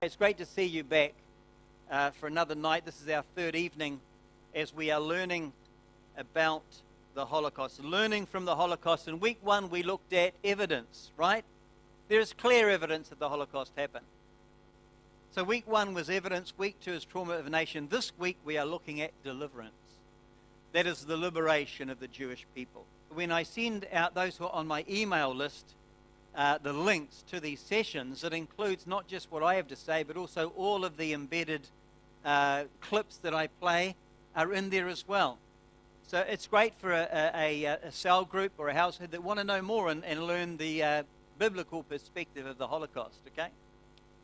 It's great to see you back for another night. This is our third evening as we are learning about the Holocaust, learning from the Holocaust. In week one, we looked at evidence, right? There is clear evidence that the Holocaust happened. So week one was evidence. Week two is trauma of a nation. This week, we are looking at deliverance. That is the liberation of the Jewish people. When I send out those who are on my email list, the links to these sessions, it includes not just what I have to say, but also all of the embedded clips that I play are in there as well. So it's great for a cell group or a household that want to know more and learn the biblical perspective of the Holocaust, okay?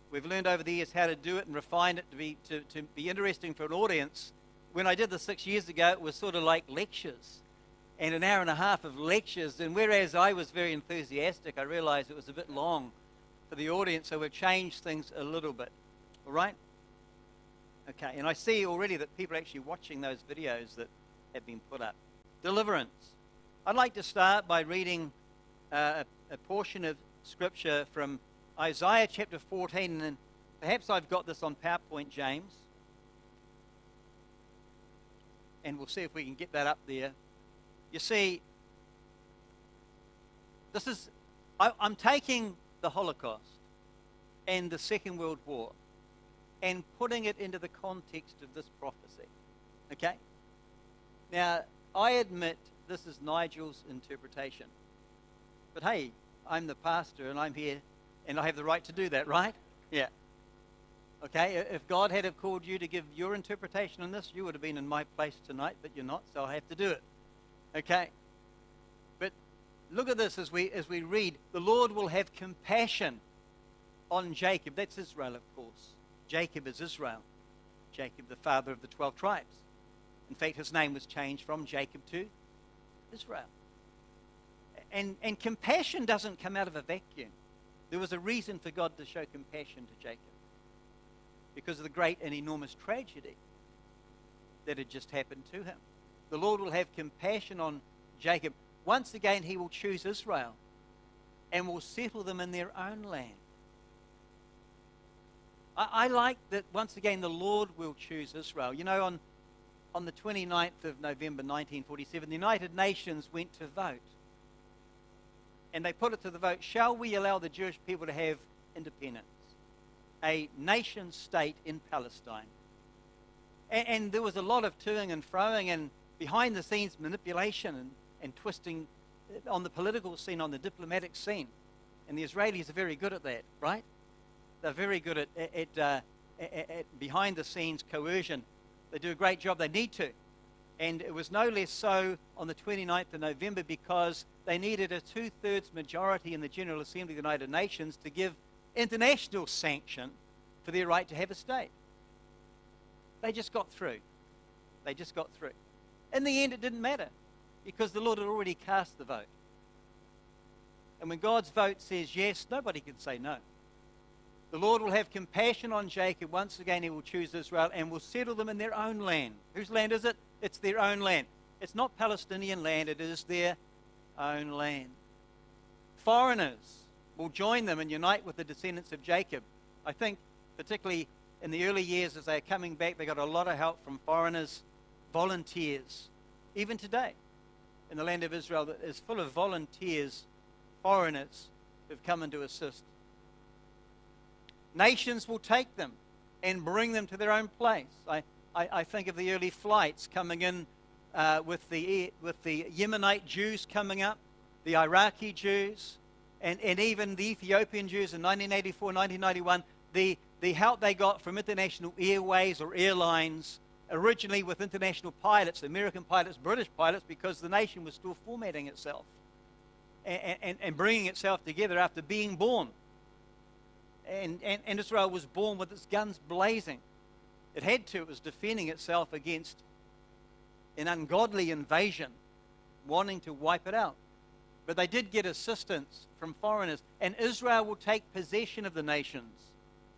We've learned over the years how to do it and refine it to be interesting for an audience. When I did this 6 years ago, it was sort of like lectures. And an hour and a half of lectures, and whereas I was very enthusiastic, I realized it was a bit long for the audience, so we've changed things a little bit. All right? Okay, and I see already that people are actually watching those videos that have been put up. Deliverance. I'd like to start by reading a portion of Scripture from Isaiah chapter 14, and perhaps I've got this on PowerPoint, James. And we'll see if we can get that up there. You see, I'm taking the Holocaust and the Second World War and putting it into the context of this prophecy, okay? Now, I admit this is Nigel's interpretation. But hey, I'm the pastor and I'm here and I have the right to do that, right? Yeah. Okay, if God had have called you to give your interpretation on this, you would have been in my place tonight, but you're not, so I have to do it. Okay, but look at this as we read. The Lord will have compassion on Jacob. That's Israel, of course. Jacob is Israel. Jacob, the father of the 12 tribes. In fact, his name was changed from Jacob to Israel. And compassion doesn't come out of a vacuum. There was a reason for God to show compassion to Jacob because of the great and enormous tragedy that had just happened to him. The Lord will have compassion on Jacob. Once again, he will choose Israel and will settle them in their own land. I like that once again the Lord will choose Israel. You know, on the 29th of November 1947, the United Nations went to vote. And they put it to the vote, shall we allow the Jewish people to have independence? A nation state in Palestine. And there was a lot of toing and froing and behind the scenes manipulation and twisting on the political scene, on the diplomatic scene. And the Israelis are very good at that, right? They're very good at behind the scenes coercion. They do a great job. They need to. And it was no less so on the 29th of November because they needed a 2/3 majority in the General Assembly of the United Nations to give international sanction for their right to have a state. They just got through. They just got through. In the end, it didn't matter because the Lord had already cast the vote. And when God's vote says yes, nobody can say no. The Lord will have compassion on Jacob. Once again, he will choose Israel and will settle them in their own land. Whose land is it? It's their own land. It's not Palestinian land. It is their own land. Foreigners will join them and unite with the descendants of Jacob. I think particularly in the early years as they're coming back, they got a lot of help from foreigners, volunteers. Even today, in the land of Israel, that is full of volunteers, foreigners who've come in to assist. Nations will take them and bring them to their own place. I think of the early flights coming in with the Yemenite Jews coming up, the Iraqi Jews, and even the Ethiopian Jews in 1984, 1991. The help they got from international airways or airlines, originally with international pilots, American pilots, British pilots, because the nation was still formatting itself and bringing itself together after being born. And Israel was born with its guns blazing. It had to. It was defending itself against an ungodly invasion, wanting to wipe it out. But they did get assistance from foreigners. And Israel will take possession of the nations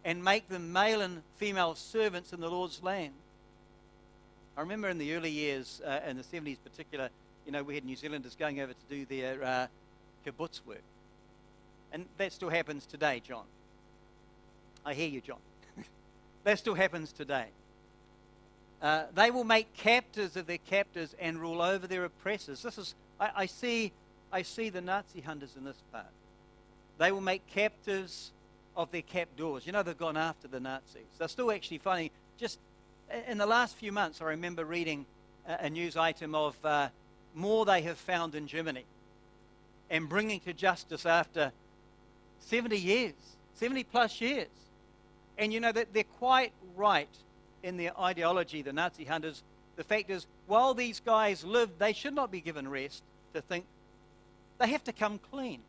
and make them male and female servants in the Lord's land. I remember in the early years, in the 70s particular, you know, we had New Zealanders going over to do their kibbutz work. And that still happens today, John. I hear you, John. That still happens today. They will make captives of their captors and rule over their oppressors. I see the Nazi hunters in this part. They will make captives of their captors. You know, they've gone after the Nazis. They're still actually finding, just in the last few months, I remember reading a news item of more they have found in Germany and bringing to justice after 70 years, 70 plus years. And you know that they're quite right in their ideology, the Nazi hunters. The fact is, while these guys live, they should not be given rest to think they have to come clean.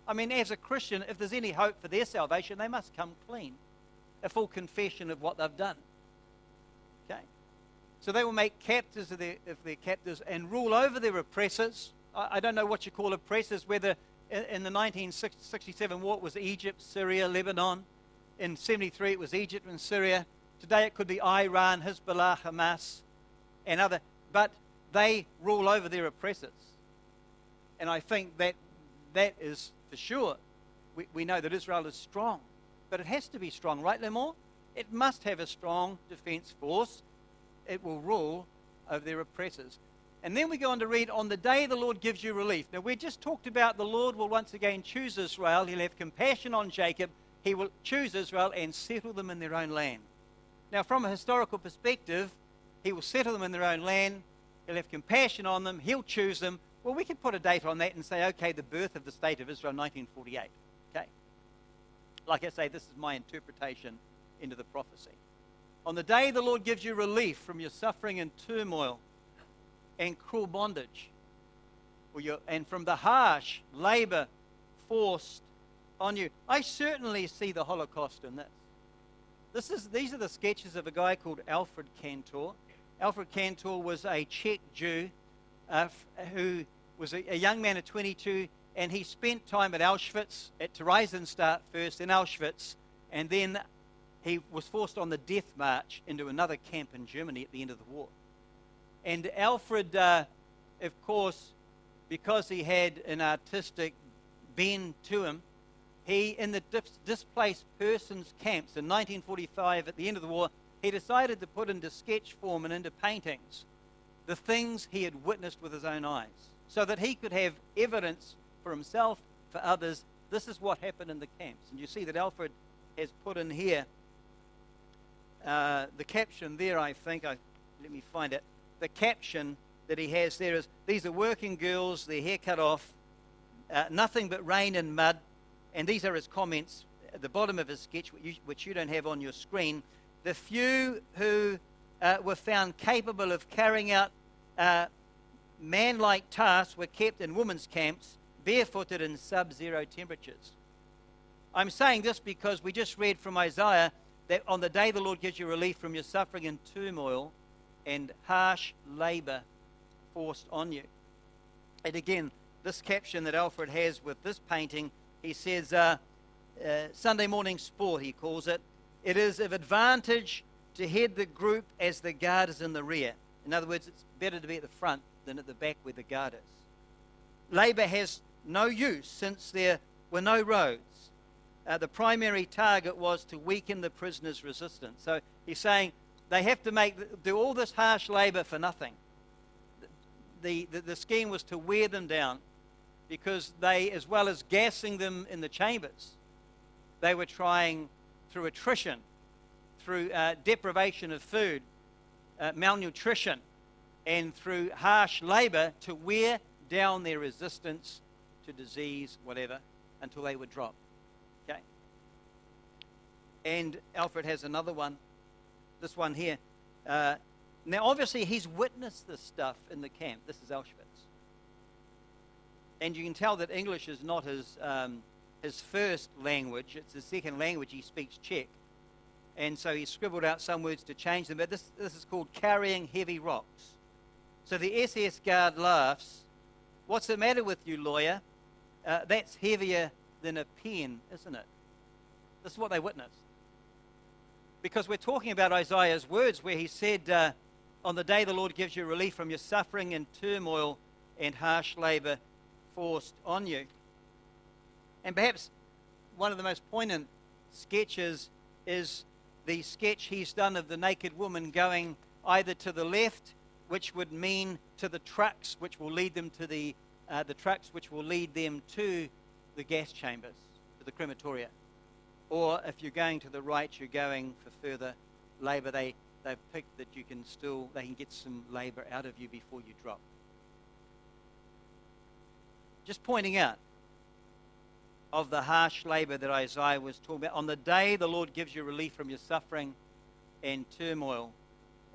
I mean, as a Christian, if there's any hope for their salvation, they must come clean. A full confession of what they've done. Okay? So they will make captives of their captors and rule over their oppressors. I don't know what you call oppressors, whether in the 1967 war it was Egypt, Syria, Lebanon. In 73 it was Egypt and Syria. Today it could be Iran, Hezbollah, Hamas, and other. But they rule over their oppressors. And I think that is for sure. We know that Israel is strong. But it has to be strong, right, Lemore? It must have a strong defense force. It will rule over their oppressors. And then we go on to read, on the day the Lord gives you relief. Now, we just talked about the Lord will once again choose Israel. He'll have compassion on Jacob. He will choose Israel and settle them in their own land. Now, from a historical perspective, he will settle them in their own land. He'll have compassion on them. He'll choose them. Well, we could put a date on that and say, okay, the birth of the state of Israel, 1948. Okay. Like I say, this is my interpretation into the prophecy. On the day the Lord gives you relief from your suffering and turmoil and cruel bondage, and from the harsh labor forced on you. I certainly see the Holocaust in this. These are the sketches of a guy called Alfred Cantor. Alfred Cantor was a Czech Jew who was a young man of 22, and he spent time at Auschwitz, at Theresienstadt first, in Auschwitz, and then he was forced on the death march into another camp in Germany at the end of the war. And Alfred, of course, because he had an artistic bend to him, he, in the displaced persons camps in 1945, at the end of the war, he decided to put into sketch form and into paintings the things he had witnessed with his own eyes, so that he could have evidence for himself, for others. This is what happened in the camps. And you see that Alfred has put in here the caption there, I think. Let me find it. The caption that he has there is, these are working girls, their hair cut off, nothing but rain and mud. And these are his comments at the bottom of his sketch, which you don't have on your screen. The few who were found capable of carrying out man-like tasks were kept in women's camps, barefooted in sub-zero temperatures. I'm saying this because we just read from Isaiah that on the day the Lord gives you relief from your suffering and turmoil and harsh labor forced on you. And again, this caption that Alfred has with this painting, he says, Sunday morning sport, he calls it. It is of advantage to head the group as the guard is in the rear. In other words, it's better to be at the front than at the back where the guard is. Labor has no use since there were no roads. The primary target was to weaken the prisoners' resistance. So he's saying they have to do all this harsh labor for nothing. The scheme was to wear them down, because they, as well as gassing them in the chambers, they were trying through attrition, through deprivation of food, malnutrition, and through harsh labor to wear down their resistance to disease, whatever, until they would drop. Okay? And Alfred has another one, this one here. Now, obviously, he's witnessed this stuff in the camp. This is Auschwitz. And you can tell that English is not his first language. It's his second language. He speaks Czech. And so he scribbled out some words to change them. But this is called carrying heavy rocks. So the SS guard laughs. What's the matter with you, lawyer? That's heavier than a pen, isn't it? This is what they witnessed. Because we're talking about Isaiah's words where he said, on the day the Lord gives you relief from your suffering and turmoil and harsh labor forced on you. And perhaps one of the most poignant sketches is the sketch he's done of the naked woman going either to the left, which would mean to the trucks, which will lead them to the trucks which will lead them to the gas chambers, to the crematoria. Or if you're going to the right, you're going for further labor. They've picked that they can get some labor out of you before you drop. Just pointing out of the harsh labor that Isaiah was talking about. On the day the Lord gives you relief from your suffering and turmoil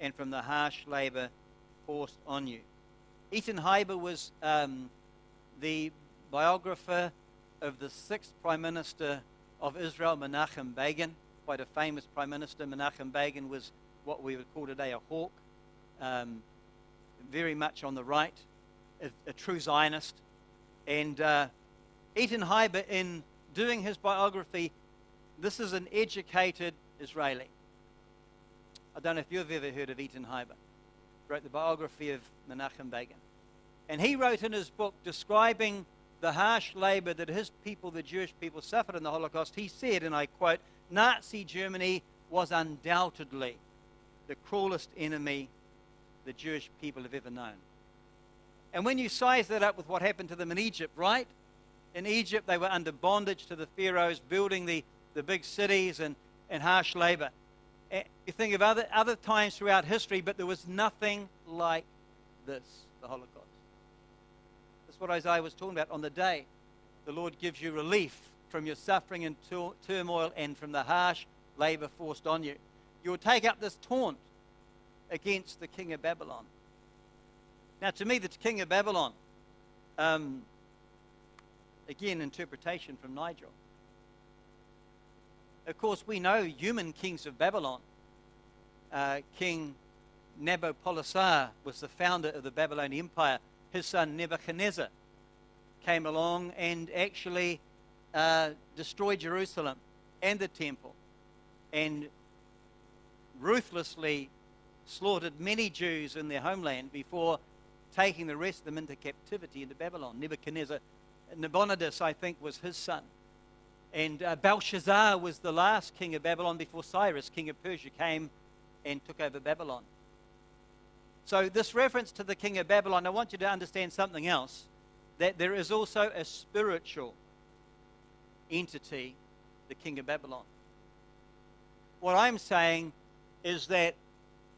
and from the harsh labor forced on you. Ethan Heiber was the biographer of the 6th Prime Minister of Israel, Menachem Begin, quite a famous Prime Minister. Menachem Begin was what we would call today a hawk, very much on the right, a true Zionist. And Ethan Heiber, in doing his biography, this is an educated Israeli. I don't know if you've ever heard of Ethan Heiber. Wrote the biography of Menachem Begin. And he wrote in his book, describing the harsh labor that his people, the Jewish people, suffered in the Holocaust, he said, and I quote, "Nazi Germany was undoubtedly the cruelest enemy the Jewish people have ever known." And when you size that up with what happened to them in Egypt, right? In Egypt, they were under bondage to the pharaohs, building the big cities and harsh labor. You think of other times throughout history, but there was nothing like this, the Holocaust. That's what Isaiah was talking about. On the day the Lord gives you relief from your suffering and turmoil and from the harsh labor forced on you, you will take up this taunt against the king of Babylon. Now, to me, the king of Babylon, again, interpretation from Nigel. Of course, we know human kings of Babylon. King Nabopolassar was the founder of the Babylonian Empire. His son Nebuchadnezzar came along and actually destroyed Jerusalem and the temple and ruthlessly slaughtered many Jews in their homeland before taking the rest of them into captivity into Babylon. Nebuchadnezzar, Nabonidus, I think, was his son. And Belshazzar was the last king of Babylon before Cyrus, king of Persia, came and took over Babylon. So this reference to the king of Babylon, I want you to understand something else, that there is also a spiritual entity, the king of Babylon. What I'm saying is that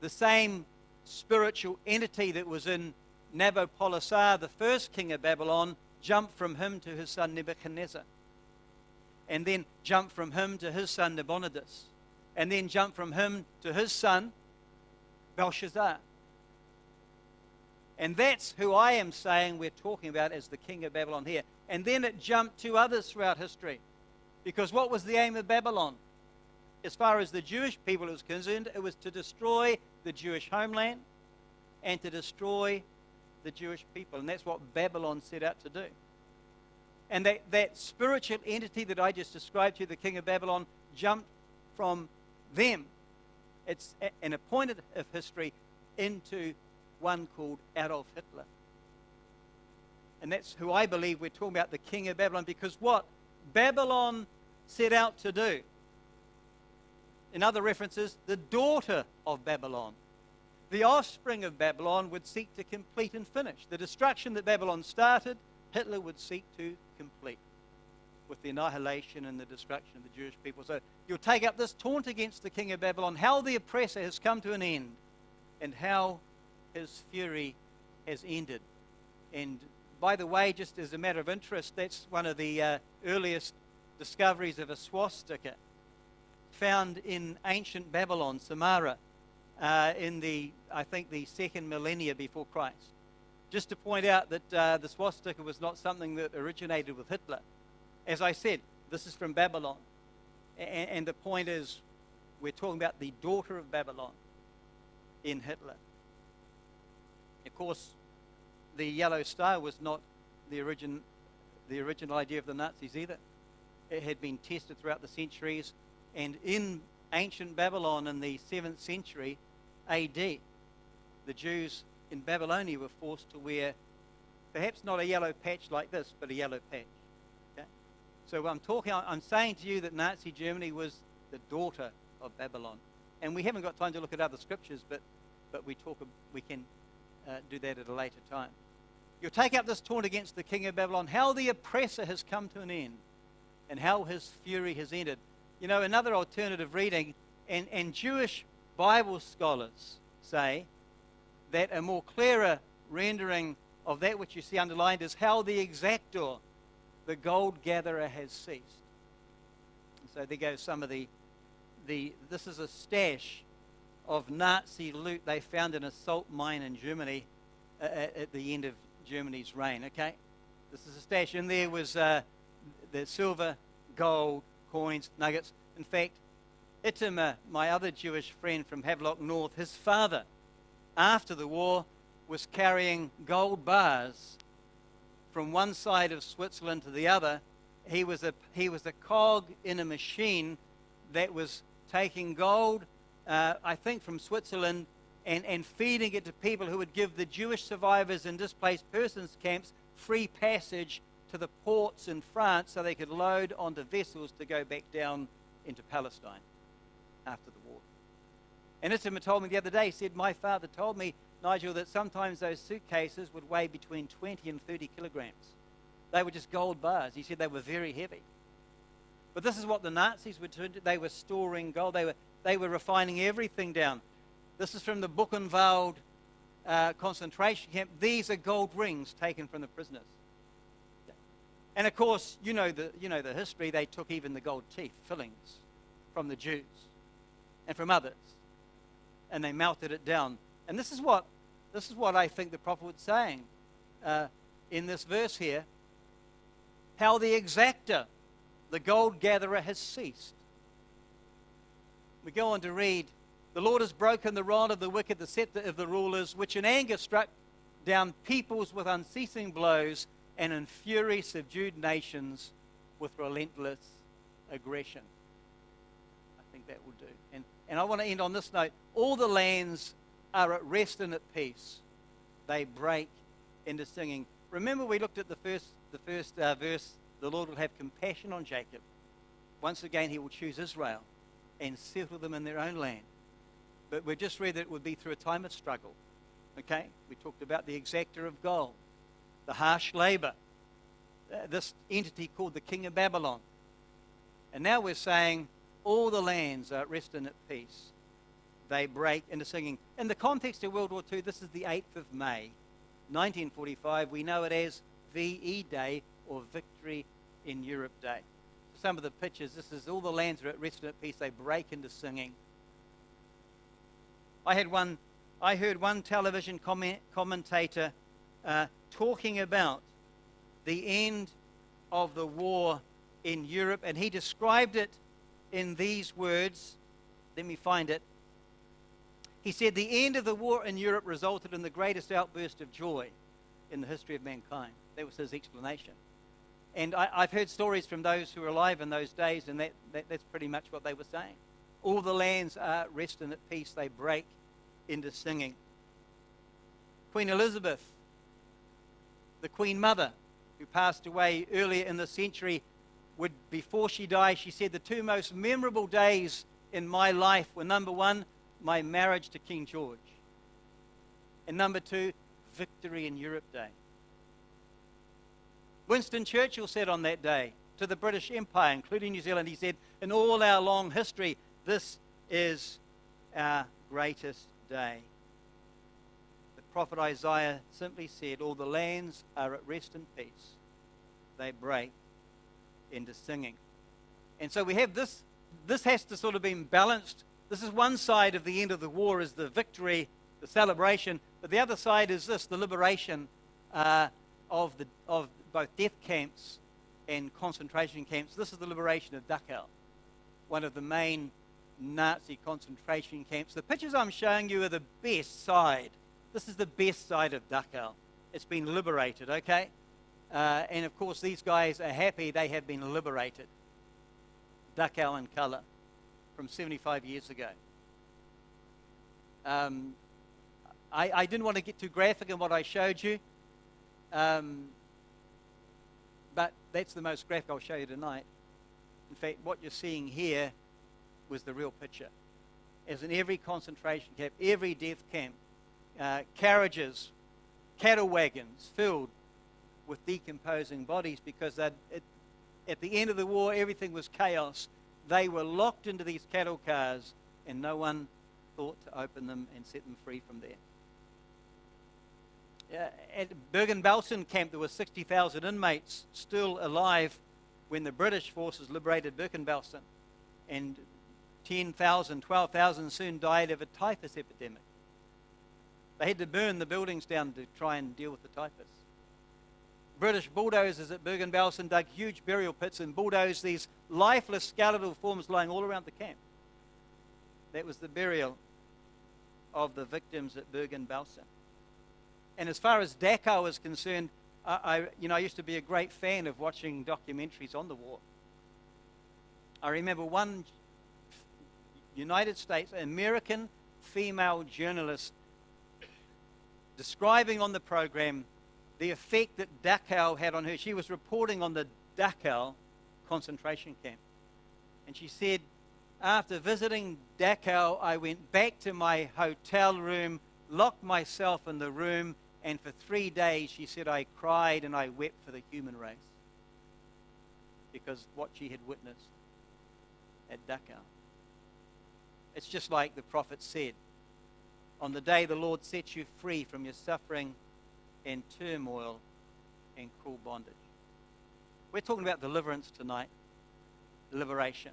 the same spiritual entity that was in Nabopolassar, the first king of Babylon, jumped from him to his son Nebuchadnezzar, and then jumped from him to his son Nabonidus, and then jumped from him to his son Belshazzar. And that's who I am saying we're talking about as the king of Babylon here. And then it jumped to others throughout history. Because what was the aim of Babylon? As far as the Jewish people was concerned, it was to destroy the Jewish homeland and to destroy the Jewish people. And that's what Babylon set out to do. And that spiritual entity that I just described to you, the king of Babylon, jumped from them. It's in a point of history into one called Adolf Hitler. And that's who I believe we're talking about, the king of Babylon, because what Babylon set out to do, in other references, the daughter of Babylon, the offspring of Babylon, would seek to complete and finish. The destruction that Babylon started, Hitler would seek to complete with the annihilation and the destruction of the Jewish people. So you'll take up this taunt against the king of Babylon, how the oppressor has come to an end and how his fury has ended. And by the way, just as a matter of interest, that's one of the earliest discoveries of a swastika found in ancient Babylon, Samarra, in I think the 2nd millennia before Christ. Just to point out that the swastika was not something that originated with Hitler. As I said, this is from Babylon. And the point is, we're talking about the daughter of Babylon in Hitler. Of course, the yellow star was not the original idea of the Nazis either. It had been tested throughout the centuries, and in ancient Babylon in the 7th century AD, the Jews in Babylonia were forced to wear perhaps not a yellow patch like this, but a yellow patch. Okay? So I'm saying to you that Nazi Germany was the daughter of Babylon. And we haven't got time to look at other scriptures, but we can do that at a later time. You'll take up this taunt against the king of Babylon, how the oppressor has come to an end, and how his fury has ended. You know, another alternative reading, and Jewish Bible scholars say that a more clearer rendering of that which you see underlined is how the exactor, the gold gatherer, has ceased. And so there goes some of this is a stash of Nazi loot they found in a salt mine in Germany at the end of Germany's reign, okay? This is a stash. And there was the silver, gold, coins, nuggets. In fact, Itamar, my other Jewish friend from Havelock North, his father, after the war, was carrying gold bars from one side of Switzerland to the other. He was a cog in a machine that was taking gold, I think, from Switzerland and feeding it to people who would give the Jewish survivors in displaced persons camps free passage to the ports in France so they could load onto vessels to go back down into Palestine after the war. And Itamar told me the other day, he said, my father told me, Nigel, that sometimes those suitcases would weigh between 20 and 30 kilograms. They were just gold bars. He said they were very heavy. But this is what the Nazis were doing. They were storing gold. They were refining everything down. This is from the Buchenwald concentration camp. These are gold rings taken from the prisoners. And of course, you know the history. They took even the gold teeth fillings from the Jews and from others, and they melted it down. And this is what I think the prophet was saying in this verse here. How the exactor, the gold gatherer, has ceased. We go on to read, the Lord has broken the rod of the wicked, the scepter of the rulers, which in anger struck down peoples with unceasing blows, and in fury subdued nations with relentless aggression. I think that will do. And I want to end on this note. All the lands are at rest and at peace. They break into singing. Remember we looked at the first verse, the Lord will have compassion on Jacob. Once again, he will choose Israel and settle them in their own land. But we just read that it would be through a time of struggle. Okay? We talked about the exactor of gold, the harsh labor, this entity called the king of Babylon. And now we're saying all the lands are at rest and at peace. They break into singing. In the context of World War II, this is the 8th of May, 1945. We know it as VE Day, or Victory in Europe Day. Some of the pictures, this is all the lands are at rest and at peace. They break into singing. I heard one television commentator talking about the end of the war in Europe, and he described it in these words. Let me find it. He said, the end of the war in Europe resulted in the greatest outburst of joy in the history of mankind. That was his explanation. And I've heard stories from those who were alive in those days, and that's pretty much what they were saying. All the lands are at rest and at peace. They break into singing. Queen Elizabeth, the Queen Mother, who passed away earlier in the century, before she died, she said, the two most memorable days in my life were, number one, my marriage to King George, and number two, Victory in Europe Day. Winston Churchill said on that day to the British Empire, including New Zealand, he said, in all our long history, this is our greatest day. The prophet Isaiah simply said, all the lands are at rest and peace. They break into singing. And so we have this has to sort of be balanced. This is one side of the end of the war, is the victory, the celebration, but the other side is this, the liberation of both death camps and concentration camps. This is the liberation of Dachau, one of the main Nazi concentration camps. The pictures I'm showing you are the best side. This is the best side of Dachau. It's been liberated, okay? And of course, these guys are happy they have been liberated. Dachau in colour from 75 years ago. I didn't want to get too graphic in what I showed you, but that's the most graphic I'll show you tonight. In fact, what you're seeing here was the real picture. As in every concentration camp, every death camp, carriages, cattle wagons filled with decomposing bodies, because at the end of the war, everything was chaos. They were locked into these cattle cars, and no one thought to open them and set them free from there. At Bergen-Belsen camp, there were 60,000 inmates still alive when the British forces liberated Bergen-Belsen, and 10,000, 12,000 soon died of a typhus epidemic. They had to burn the buildings down to try and deal with the typhus. British bulldozers at Bergen-Belsen dug huge burial pits and bulldozed these lifeless skeletal forms lying all around the camp. That was the burial of the victims at Bergen-Belsen. And as far as Dachau is concerned, I used to be a great fan of watching documentaries on the war. I remember one United States, American female journalist describing on the program the effect that Dachau had on her. She was reporting on the Dachau concentration camp. And she said, after visiting Dachau, I went back to my hotel room, locked myself in the room, and for 3 days, she said, I cried and I wept for the human race, because what she had witnessed at Dachau. It's just like the prophet said, on the day the Lord sets you free from your suffering and turmoil and cruel bondage. We're talking about deliverance tonight, liberation.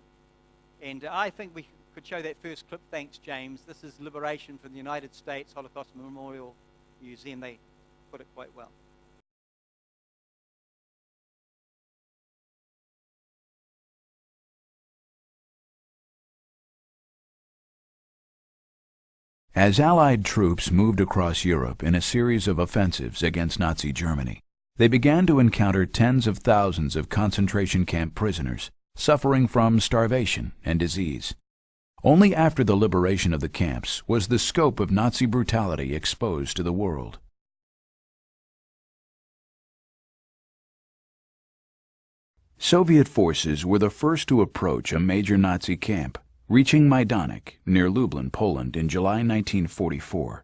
And I think we could show that first clip. Thanks, James. This is liberation from the United States Holocaust Memorial Museum. They put it quite well. As Allied troops moved across Europe in a series of offensives against Nazi Germany, they began to encounter tens of thousands of concentration camp prisoners suffering from starvation and disease. Only after the liberation of the camps was the scope of Nazi brutality exposed to the world. Soviet forces were the first to approach a major Nazi camp, reaching Majdanek near Lublin, Poland in July 1944.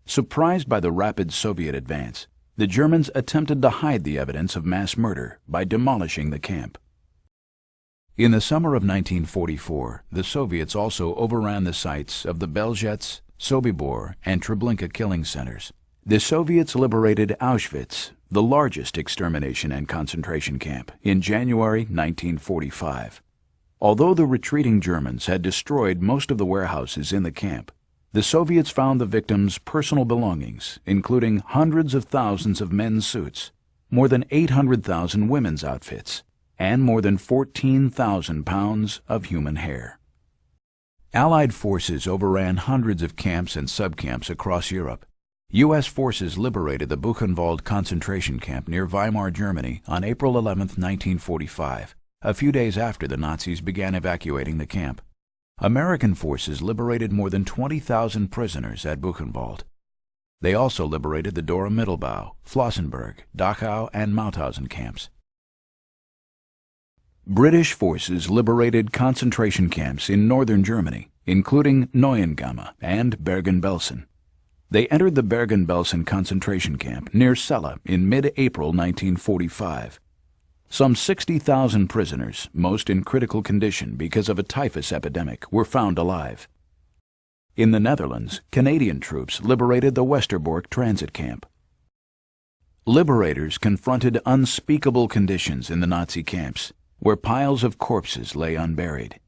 Surprised by the rapid Soviet advance, the Germans attempted to hide the evidence of mass murder by demolishing the camp. In the summer of 1944, the Soviets also overran the sites of the Belzec, Sobibor, and Treblinka killing centers. The Soviets liberated Auschwitz, the largest extermination and concentration camp, in January 1945. Although the retreating Germans had destroyed most of the warehouses in the camp, the Soviets found the victims' personal belongings, including hundreds of thousands of men's suits, more than 800,000 women's outfits, and more than 14,000 pounds of human hair. Allied forces overran hundreds of camps and subcamps across Europe. U.S. forces liberated the Buchenwald concentration camp near Weimar, Germany on April 11, 1945. A few days after the Nazis began evacuating the camp. American forces liberated more than 20,000 prisoners at Buchenwald. They also liberated the Dora Mittelbau, Flossenburg, Dachau, and Mauthausen camps. British forces liberated concentration camps in northern Germany, including Neuengamme and Bergen-Belsen. They entered the Bergen-Belsen concentration camp near Celle in mid-April 1945. Some 60,000 prisoners, most in critical condition because of a typhus epidemic, were found alive. In the Netherlands, Canadian troops liberated the Westerbork transit camp. Liberators confronted unspeakable conditions in the Nazi camps, where piles of corpses lay unburied.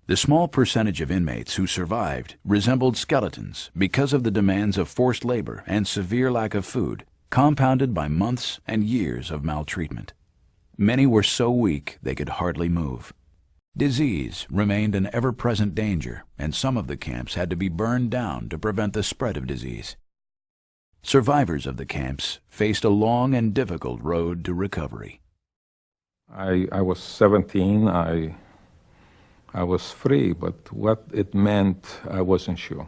The small percentage of inmates who survived resembled skeletons because of the demands of forced labor and severe lack of food, compounded by months and years of maltreatment. Many were so weak they could hardly move. Disease remained an ever-present danger, and some of the camps had to be burned down to prevent the spread of disease. Survivors of the camps faced a long and difficult road to recovery. I was 17. I was free, but what it meant, I wasn't sure.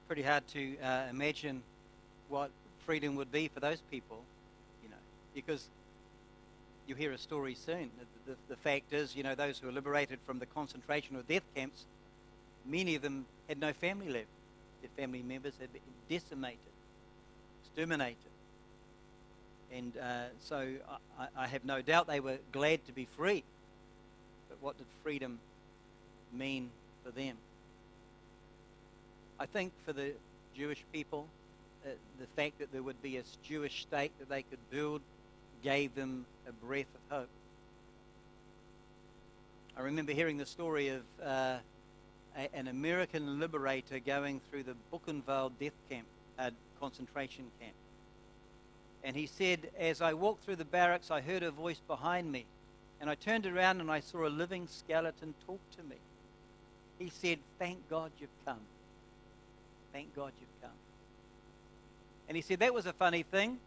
pretty hard to imagine what freedom would be for those people, because you hear a story soon. The fact is, those who were liberated from the concentration or death camps, many of them had no family left. Their family members had been decimated, exterminated. And so I have no doubt they were glad to be free. But what did freedom mean for them? I think for the Jewish people, the fact that there would be a Jewish state that they could build gave them a breath of hope. I remember hearing the story of an American liberator going through the Buchenwald death camp, concentration camp. And he said, as I walked through the barracks, I heard a voice behind me. And I turned around and I saw a living skeleton talk to me. He said, thank God you've come. Thank God you've come. And he said, that was a funny thing.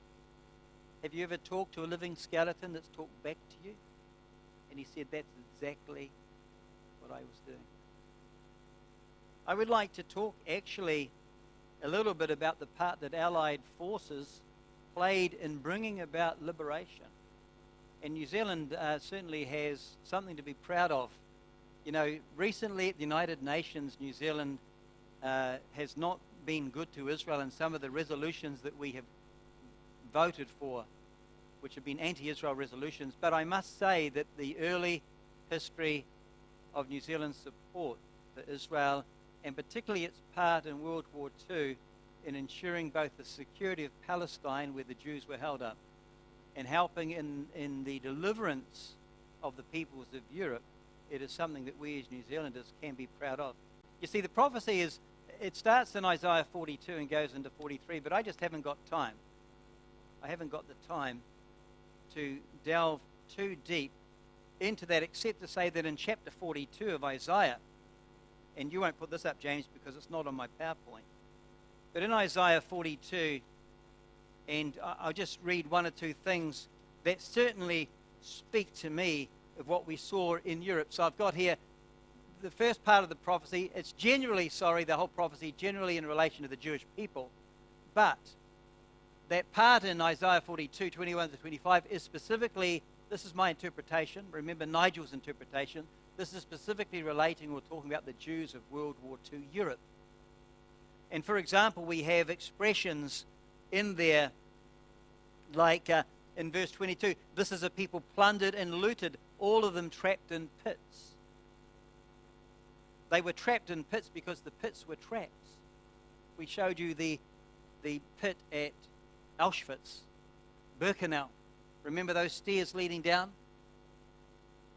Have you ever talked to a living skeleton that's talked back to you? And he said, that's exactly what I was doing. I would like to talk actually a little bit about the part that Allied forces played in bringing about liberation. And New Zealand certainly has something to be proud of. Recently at the United Nations, New Zealand has not been good to Israel, and some of the resolutions that we have voted for, which have been anti-Israel resolutions. But I must say that the early history of New Zealand's support for Israel, and particularly its part in World War II in ensuring both the security of Palestine, where the Jews were held up, and helping in the deliverance of the peoples of Europe, it is something that we as New Zealanders can be proud of. You see, the prophecy it starts in Isaiah 42 and goes into 43, but I just haven't got time. I haven't got the time to delve too deep into that, except to say that in chapter 42 of Isaiah, and you won't put this up, James, because it's not on my PowerPoint, but in Isaiah 42, and I'll just read one or two things that certainly speak to me of what we saw in Europe. So I've got here the first part of the prophecy. It's the whole prophecy generally in relation to the Jewish people, but that part in Isaiah 42, 21 to 25 is specifically, this is my interpretation, remember Nigel's interpretation, this is specifically relating or talking about the Jews of World War II Europe. And for example, we have expressions in there like in verse 22, this is a people plundered and looted, all of them trapped in pits. They were trapped in pits because the pits were traps. We showed you the pit at Auschwitz, Birkenau. Remember those stairs leading down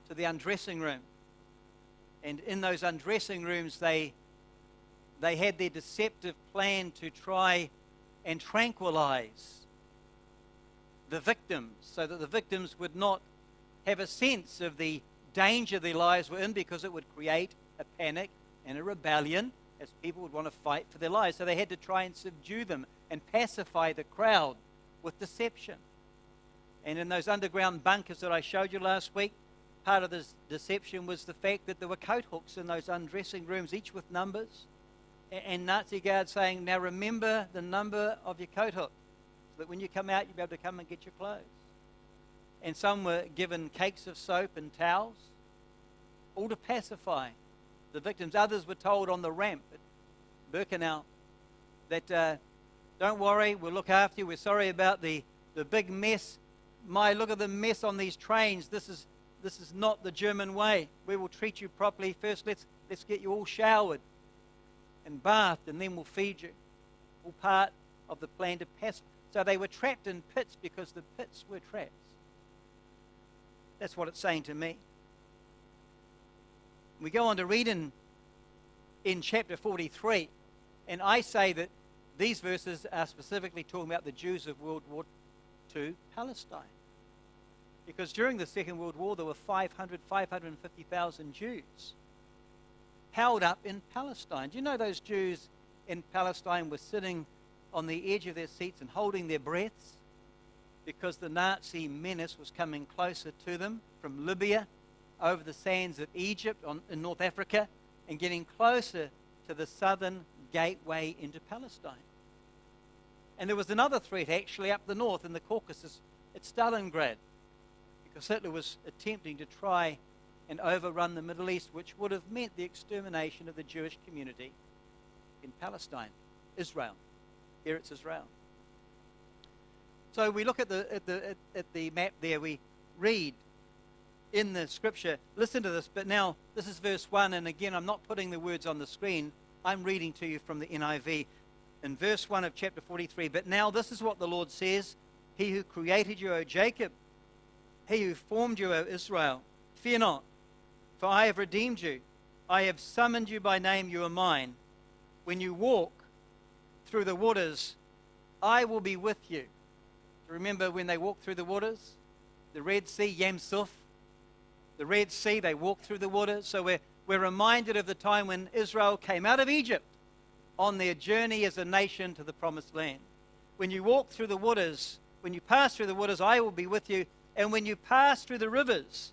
to the undressing room? And in those undressing rooms, they had their deceptive plan to try and tranquilize the victims so that the victims would not have a sense of the danger their lives were in, because it would create a panic and a rebellion as people would want to fight for their lives. So they had to try and subdue them and pacify the crowd with deception. And in those underground bunkers that I showed you last week, part of this deception was the fact that there were coat hooks in those undressing rooms, each with numbers, and Nazi guards saying, now remember the number of your coat hook, so that when you come out, you'll be able to come and get your clothes. And some were given cakes of soap and towels, all to pacify the victims. Others were told on the ramp at Birkenau that, don't worry, we'll look after you. We're sorry about the big mess. Look at the mess on these trains. This is not the German way. We will treat you properly. First, let's get you all showered and bathed, and then we'll feed you. All part of the plan to pacify. So they were trapped in pits because the pits were traps. That's what it's saying to me. We go on to read in chapter 43, and I say that these verses are specifically talking about the Jews of World War II Palestine. Because during the Second World War, there were 550,000 Jews held up in Palestine. Do you know those Jews in Palestine were sitting on the edge of their seats and holding their breaths because the Nazi menace was coming closer to them from Libya over the sands of Egypt in North Africa and getting closer to the southern gateway into Palestine. And there was another threat actually up the north in the Caucasus at Stalingrad, because Hitler was attempting to try and overrun the Middle East, which would have meant the extermination of the Jewish community in Palestine, Israel. Here it's Israel. So we look at the map there, we read in the scripture, listen to this, but now this is verse 1, and again I'm not putting the words on the screen, I'm reading to you from the NIV. In verse 1 of chapter 43, but now this is what the Lord says, He who created you, O Jacob, He who formed you, O Israel, fear not, for I have redeemed you. I have summoned you by name, you are mine. When you walk through the waters, I will be with you. Remember when they walked through the waters? The Red Sea, Yam Suf. The Red Sea, they walked through the waters. So we're reminded of the time when Israel came out of Egypt on their journey as a nation to the promised land. When you walk through the waters, when you pass through the waters, I will be with you. And when you pass through the rivers,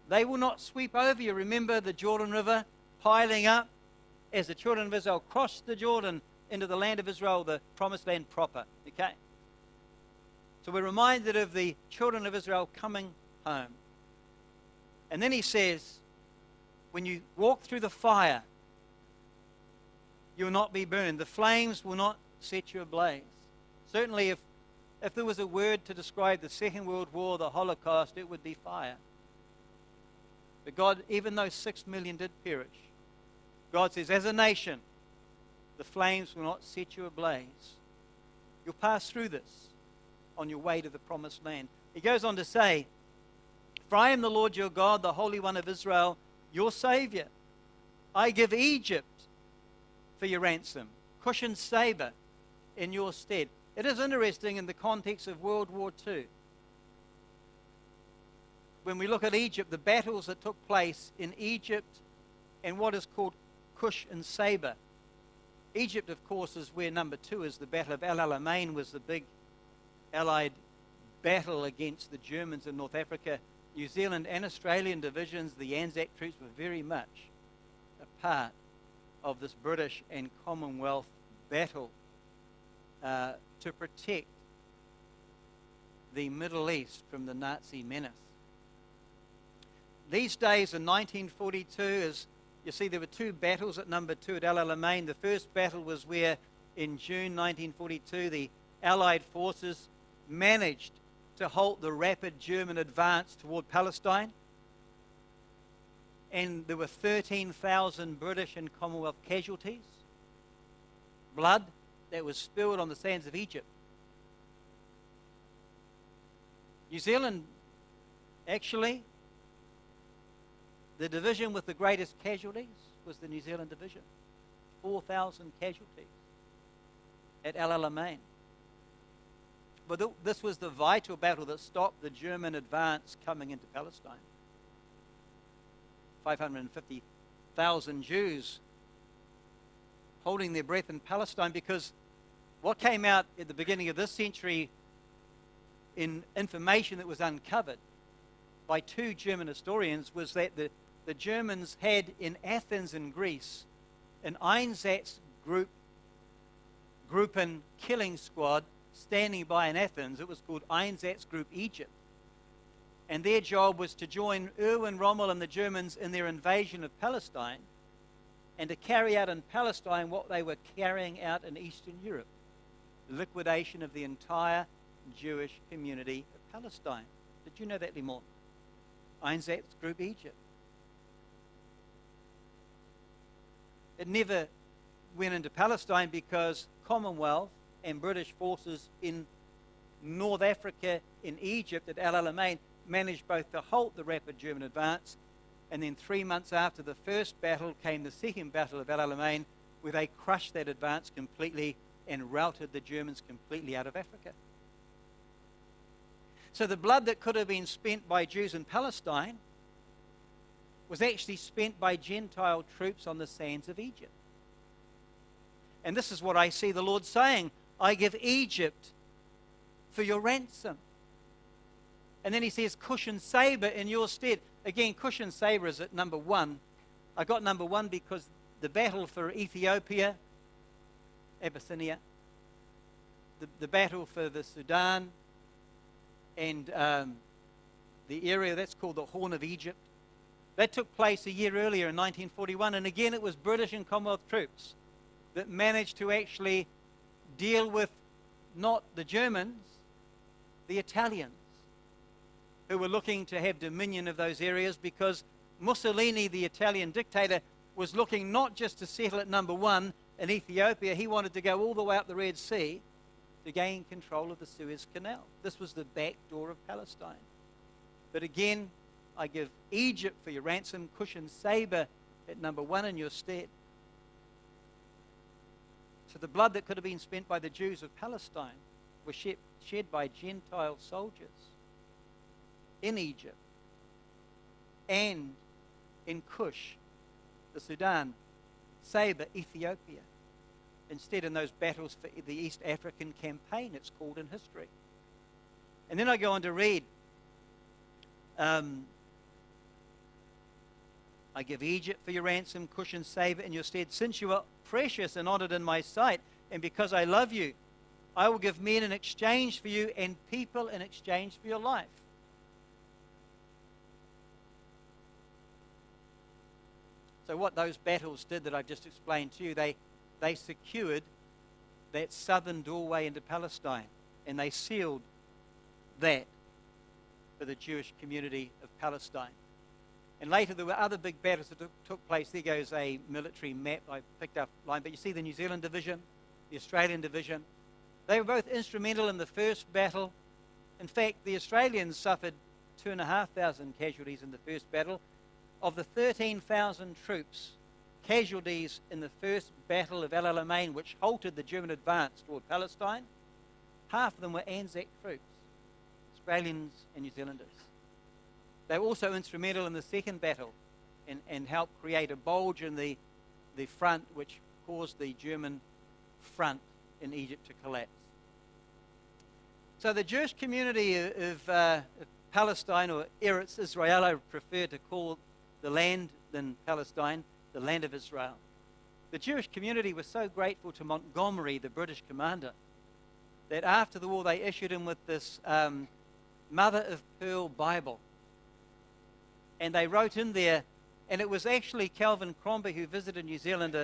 they will not sweep over you. Remember the Jordan River piling up as the children of Israel crossed the Jordan into the land of Israel, the promised land proper. Okay? So we're reminded of the children of Israel coming home. And then he says, when you walk through the fire, you will not be burned. The flames will not set you ablaze. Certainly if there was a word to describe the Second World War, the Holocaust, it would be fire. But God, even though 6 million did perish, God says, as a nation, the flames will not set you ablaze. You'll pass through this on your way to the promised land. He goes on to say, for I am the Lord your God, the Holy One of Israel, your Savior. I give Egypt for your ransom, Cush and Seba in your stead. It is interesting in the context of World War II. When we look at Egypt, the battles that took place in Egypt and what is called Cush and Seba. Egypt, of course, is where number 2 is. The Battle of El Alamein was the big Allied battle against the Germans in North Africa. New Zealand and Australian divisions, the Anzac troops, were very much a part of this British and Commonwealth battle to protect the Middle East from the Nazi menace. These days in 1942, as you see, there were 2 battles at number 2 at El Alamein. The first battle was where in June 1942 the Allied forces managed to halt the rapid German advance toward Palestine. And there were 13,000 British and Commonwealth casualties. Blood that was spilled on the sands of Egypt. New Zealand, actually, the division with the greatest casualties was the New Zealand division. 4,000 casualties at El Alamein. But this was the vital battle that stopped the German advance coming into Palestine. 550,000 Jews holding their breath in Palestine, because what came out at the beginning of this century in information that was uncovered by 2 German historians was that the Germans had in Athens in Greece an Einsatz Gruppen killing squad standing by in Athens. It was called Einsatz Group Egypt. And their job was to join Erwin Rommel and the Germans in their invasion of Palestine and to carry out in Palestine what they were carrying out in Eastern Europe, the liquidation of the entire Jewish community of Palestine. Did you know that, Limon? Einsatz Group Egypt. It never went into Palestine because Commonwealth and British forces in North Africa, in Egypt, at El Alamein, managed both to halt the rapid German advance, and then 3 months after the first battle came the second battle of El Alamein, where they crushed that advance completely and routed the Germans completely out of Africa. So the blood that could have been spent by Jews in Palestine was actually spent by Gentile troops on the sands of Egypt. And this is what I see the Lord saying, I give Egypt for your ransom. And then he says, Cush and Seba in your stead. Again, Cush and Seba is at number 1. I got number 1 because the battle for Ethiopia Abyssinia, the battle for the Sudan, and the area that's called the Horn of Egypt. That took place a year earlier in 1941, and again it was British and Commonwealth troops that managed to actually deal with not the Germans, the Italians, who were looking to have dominion of those areas, because Mussolini, the Italian dictator, was looking not just to settle at number one in Ethiopia. He wanted to go all the way up the Red Sea to gain control of the Suez Canal. This was the back door of Palestine. But again, I give Egypt for your ransom, Cush and Saber at number one in your stead. So the blood that could have been spent by the Jews of Palestine was shed by Gentile soldiers in Egypt and in Cush, the Sudan, Saber, Ethiopia. Instead, in those battles for the East African campaign, it's called in history. And then I go on to read, I give Egypt for your ransom, Cush and Saber in your stead, since you are precious and honored in my sight, and because I love you, I will give men in exchange for you and people in exchange for your life. So what those battles did that I've just explained to you, they secured that southern doorway into Palestine, and they sealed that for the Jewish community of Palestine. And later there were other big battles that took place. There goes a military map I picked up line, but you see the New Zealand division, the Australian division. They were both instrumental in the first battle. In fact, the Australians suffered 2,500 casualties in the first battle. Of the 13,000 troops, casualties in the first battle of El Alamein, which halted the German advance toward Palestine, half of them were Anzac troops, Australians and New Zealanders. They were also instrumental in the second battle and helped create a bulge in the front, which caused the German front in Egypt to collapse. So the Jewish community of Palestine, or Eretz Israel, I prefer to call the land than Palestine, the land of Israel. The Jewish community was so grateful to Montgomery, the British commander, that after the war they issued him with this mother of pearl Bible. And they wrote in there, and it was actually Calvin Crombie who visited New Zealand,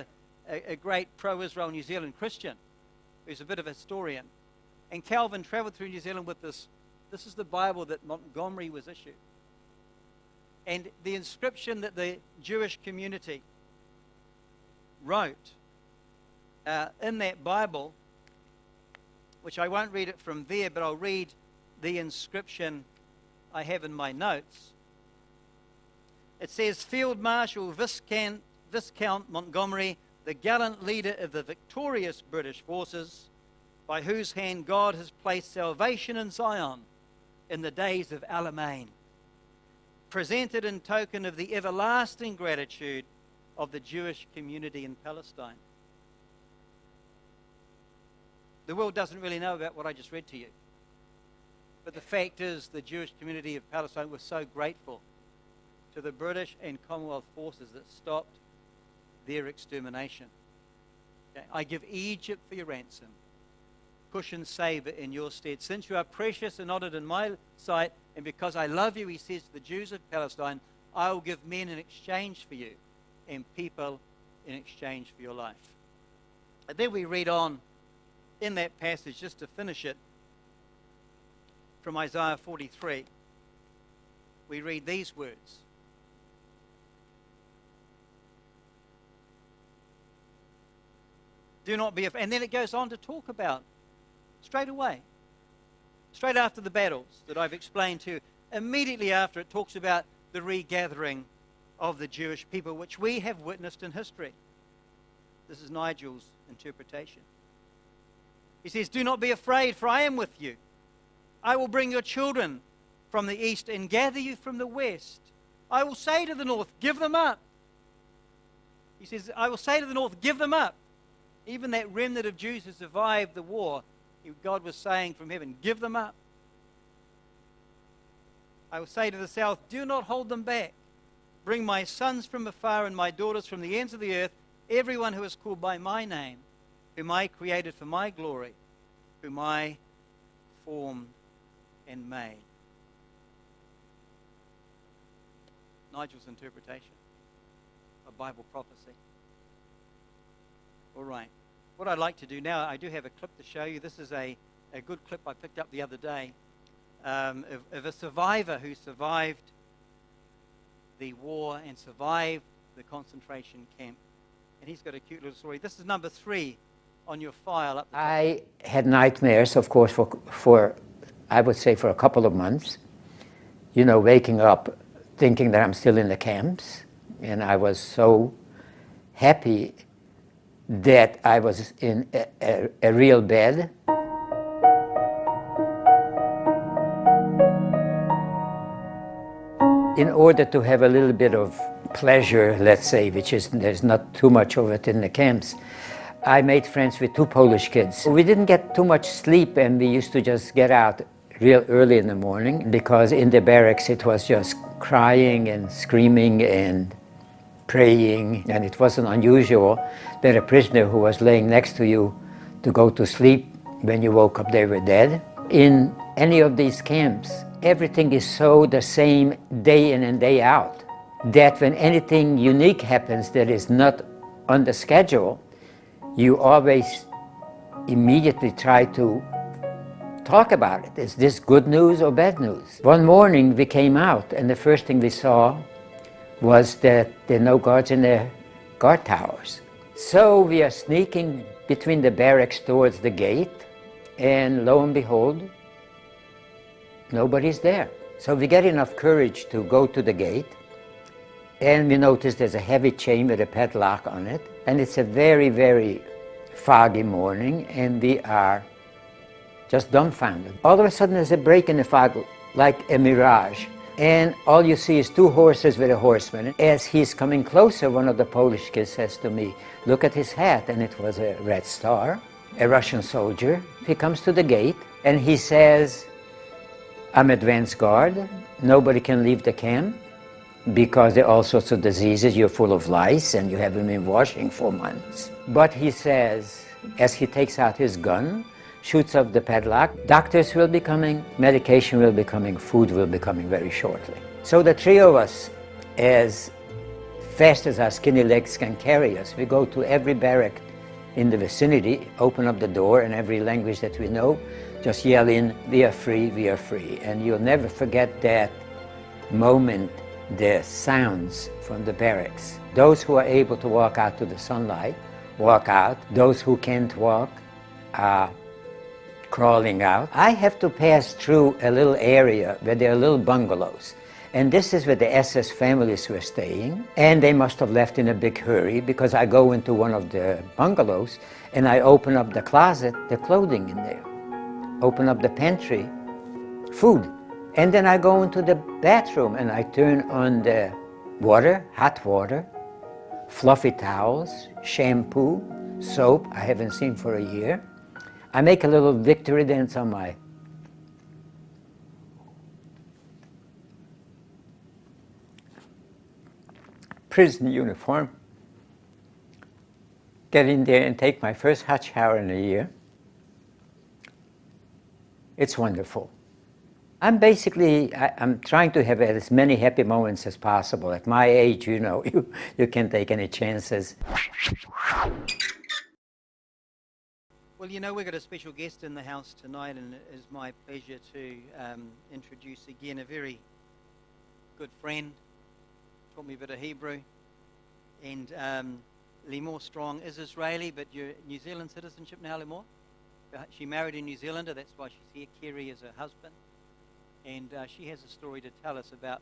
a great pro-Israel New Zealand Christian, who's a bit of a historian. And Calvin traveled through New Zealand with this is the Bible that Montgomery was issued. And the inscription that the Jewish community wrote in that Bible, which I won't read it from there, but I'll read the inscription I have in my notes. It says, Field Marshal Viscount Montgomery, the gallant leader of the victorious British forces, by whose hand God has placed salvation in Zion in the days of Alamein, presented in token of the everlasting gratitude of the Jewish community in Palestine. The world doesn't really know about what I just read to you. But the fact is, the Jewish community of Palestine was so grateful to the British and Commonwealth forces that stopped their extermination. Okay? I give Egypt for your ransom, Cush and Saber in your stead. Since you are precious and honored in my sight, and because I love you, he says to the Jews of Palestine, I will give men in exchange for you and people in exchange for your life. And then we read on in that passage, just to finish it, from Isaiah 43. We read these words. Do not be afraid. And then it goes on to talk about, straight away, straight after the battles that I've explained to you, immediately after it talks about the regathering of the Jewish people, which we have witnessed in history. This is Nigel's interpretation. He says, do not be afraid, for I am with you. I will bring your children from the east and gather you from the west. I will say to the north, give them up. He says, I will say to the north, give them up. Even that remnant of Jews who survived the war, God was saying from heaven, give them up. I will say to the south, do not hold them back. Bring my sons from afar and my daughters from the ends of the earth, everyone who is called by my name, whom I created for my glory, whom I formed and made. Nigel's interpretation of Bible prophecy. All right. What I'd like to do now, I do have a clip to show you. This is a good clip I picked up the other day of a survivor who survived the war and survived the concentration camp. And he's got a cute little story. This is number 3 on your file up the top. I had nightmares, of course, for I would say for a couple of months. You know, waking up thinking that I'm still in the camps. And I was so happy that I was in a real bed. In order to have a little bit of pleasure, let's say, which is, there's not too much of it in the camps, I made friends with 2 Polish kids. We didn't get too much sleep, and we used to just get out real early in the morning, because in the barracks it was just crying and screaming and praying, and it wasn't unusual that a prisoner who was laying next to you to go to sleep, when you woke up they were dead. In any of these camps, everything is so the same day in and day out, that when anything unique happens that is not on the schedule, you always immediately try to talk about it. Is this good news or bad news? One morning we came out, and the first thing we saw was that there are no guards in the guard towers. So we are sneaking between the barracks towards the gate, and lo and behold, nobody's there. So we get enough courage to go to the gate, and we notice there's a heavy chain with a padlock on it, and it's a very, very foggy morning, and we are just dumbfounded. All of a sudden there's a break in the fog, like a mirage, and all you see is 2 horses with a horseman. As he's coming closer, one of the Polish kids says to me, "Look at his hat," and it was a red star, a Russian soldier. He comes to the gate, and he says, "I'm advance guard, nobody can leave the camp, because there are all sorts of diseases, you're full of lice, and you haven't been washing for months." But he says, as he takes out his gun, shoots off the padlock, doctors will be coming, medication will be coming, food will be coming very shortly. So the 3 of us, as fast as our skinny legs can carry us, we go to every barrack in the vicinity, open up the door in every language that we know, just yell in, "We are free, we are free." And you'll never forget that moment, the sounds from the barracks. Those who are able to walk out to the sunlight, walk out. Those who can't walk are crawling out. I have to pass through a little area where there are little bungalows. And this is where the SS families were staying. And they must have left in a big hurry, because I go into one of the bungalows and I open up the closet, the clothing in there. Open up the pantry, food. And then I go into the bathroom and I turn on the water, hot water, fluffy towels, shampoo, soap I haven't seen for a year. I make a little victory dance on my prison uniform, get in there and take my first hot shower in a year. It's wonderful. I'm trying to have as many happy moments as possible. At my age, you know, you can't take any chances. Well, you know, we've got a special guest in the house tonight, and it is my pleasure to introduce again a very good friend. Taught me a bit of Hebrew. And Limor Strong is Israeli, but you're New Zealand citizenship now, Limor? She married a New Zealander, that's why she's here. Kerry is her husband. And she has a story to tell us about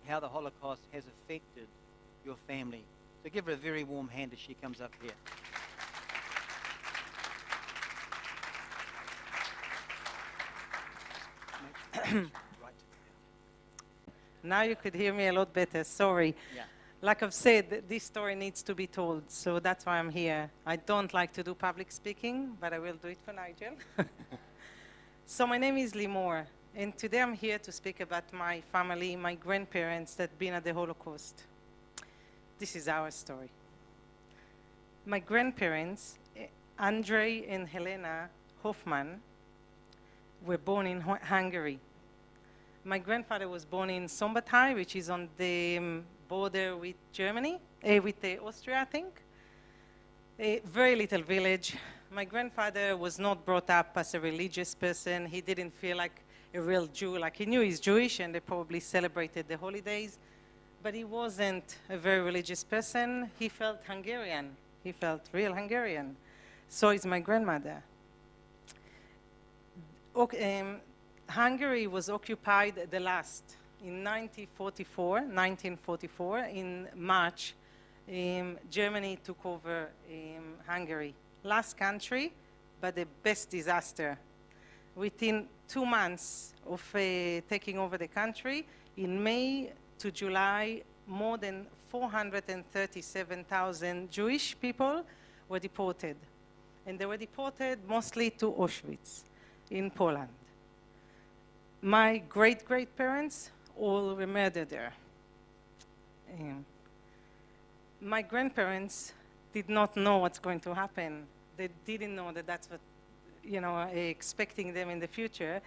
how the Holocaust has affected your family. So give her a very warm hand as she comes up here. Now you could hear me a lot better, sorry. Yeah. Like I've said, this story needs to be told, so that's why I'm here. I don't like to do public speaking, but I will do it for Nigel. So my name is Limor, and today I'm here to speak about my family, my grandparents that been at the Holocaust. This is our story. My grandparents, Andrei and Helena Hoffman, were born in Hungary. My grandfather was born in Szombathely, which is on the border with Germany, with Austria, I think. A very little village. My grandfather was not brought up as a religious person. He didn't feel like a real Jew. Like, he knew he's Jewish and they probably celebrated the holidays, but he wasn't a very religious person. He felt Hungarian. He felt real Hungarian. So is my grandmother. Hungary was occupied the last in 1944. In March, Germany took over Hungary. Last country, but the best disaster. Within 2 months of taking over the country, in May to July, more than 437,000 Jewish people were deported. And they were deported mostly to Auschwitz in Poland. My great-great-parents all were murdered there. My grandparents did not know what's going to happen. They didn't know that that's what, expecting them in the future.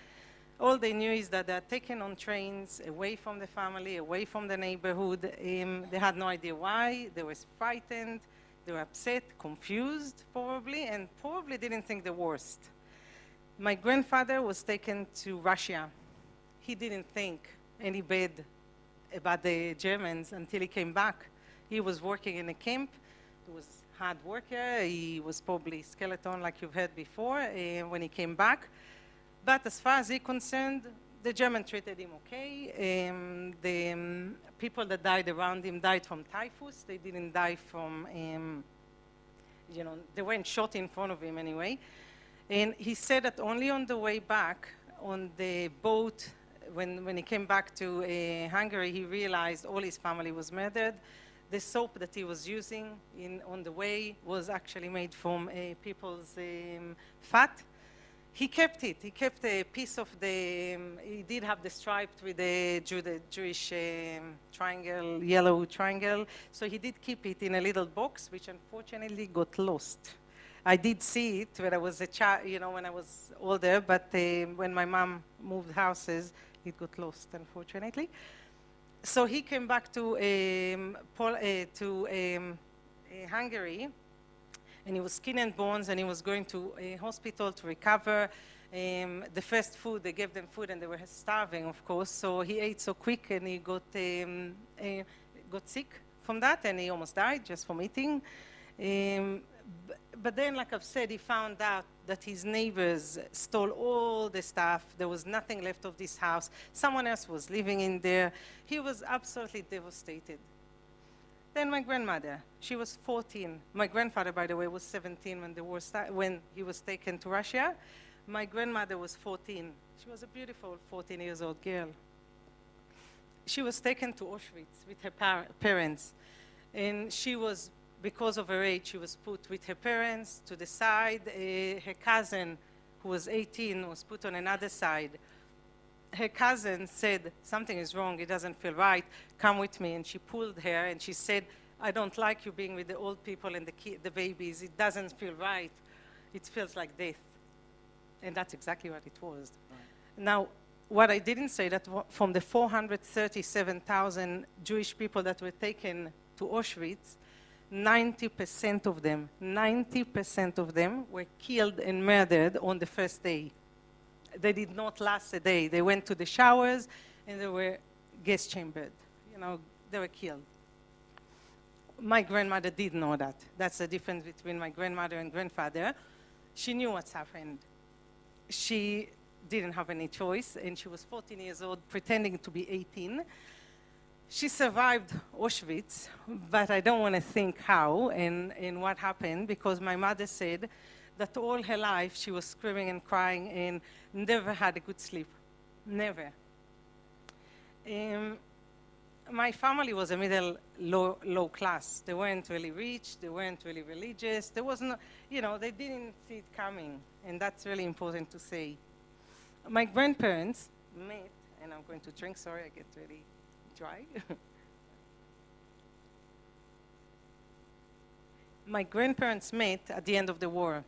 All they knew is that they're taken on trains away from the family, away from the neighborhood. They had no idea why. They were frightened. They were upset, confused, probably, and probably didn't think the worst. My grandfather was taken to Russia. He didn't think any bad about the Germans until he came back. He was working in a camp. He was a hard worker. He was probably skeleton, like you've heard before, when he came back. But as far as he's concerned, the Germans treated him okay. The people that died around him died from typhus. They didn't die from, they weren't shot in front of him anyway. And he said that only on the way back, on the boat, when he came back to Hungary, he realized all his family was murdered. The soap that he was using on the way was actually made from people's fat. He kept it. He kept a piece of the, he did have the striped with the Jewish triangle, yellow triangle. So he did keep it in a little box, which unfortunately got lost. I did see it when I was a child, when I was older, but when my mom moved houses, it got lost, unfortunately. So he came back to Hungary, and he was skin and bones, and he was going to a hospital to recover. The first food, they gave them food, and they were starving, of course. So he ate so quick, and he got sick from that, and he almost died just from eating. But then, like I've said, he found out that his neighbors stole all the stuff. There was nothing left of this house. Someone else was living in there. He was absolutely devastated. Then my grandmother, she was 14. My grandfather, by the way, was 17 when the war started, when he was taken to Russia. My grandmother was 14. She was a beautiful 14-year-old girl. She was taken to Auschwitz with her parents. And she was, because of her age, she was put with her parents to the side. Her cousin, who was 18, was put on another side. Her cousin said, something is wrong, it doesn't feel right, come with me. And she pulled her and she said, I don't like you being with the old people and the babies. It doesn't feel right. It feels like death. And that's exactly what it was. Right. Now, what I didn't say, that from the 437,000 Jewish people that were taken to Auschwitz, 90% of them were killed and murdered on the first day. They did not last a day. They went to the showers and they were gas chambered. They were killed. My grandmother did know that. That's the difference between my grandmother and grandfather. She knew what's happened. She didn't have any choice, and she was 14 years old, pretending to be 18. She survived Auschwitz, but I don't want to think how and what happened, because my mother said that all her life she was screaming and crying and never had a good sleep, never. My family was a low class. They weren't really rich, they weren't really religious. There was no, they didn't see it coming, and that's really important to say. My grandparents met, and I'm going to drink, sorry, I get really dry. my grandparents met at the end of the war.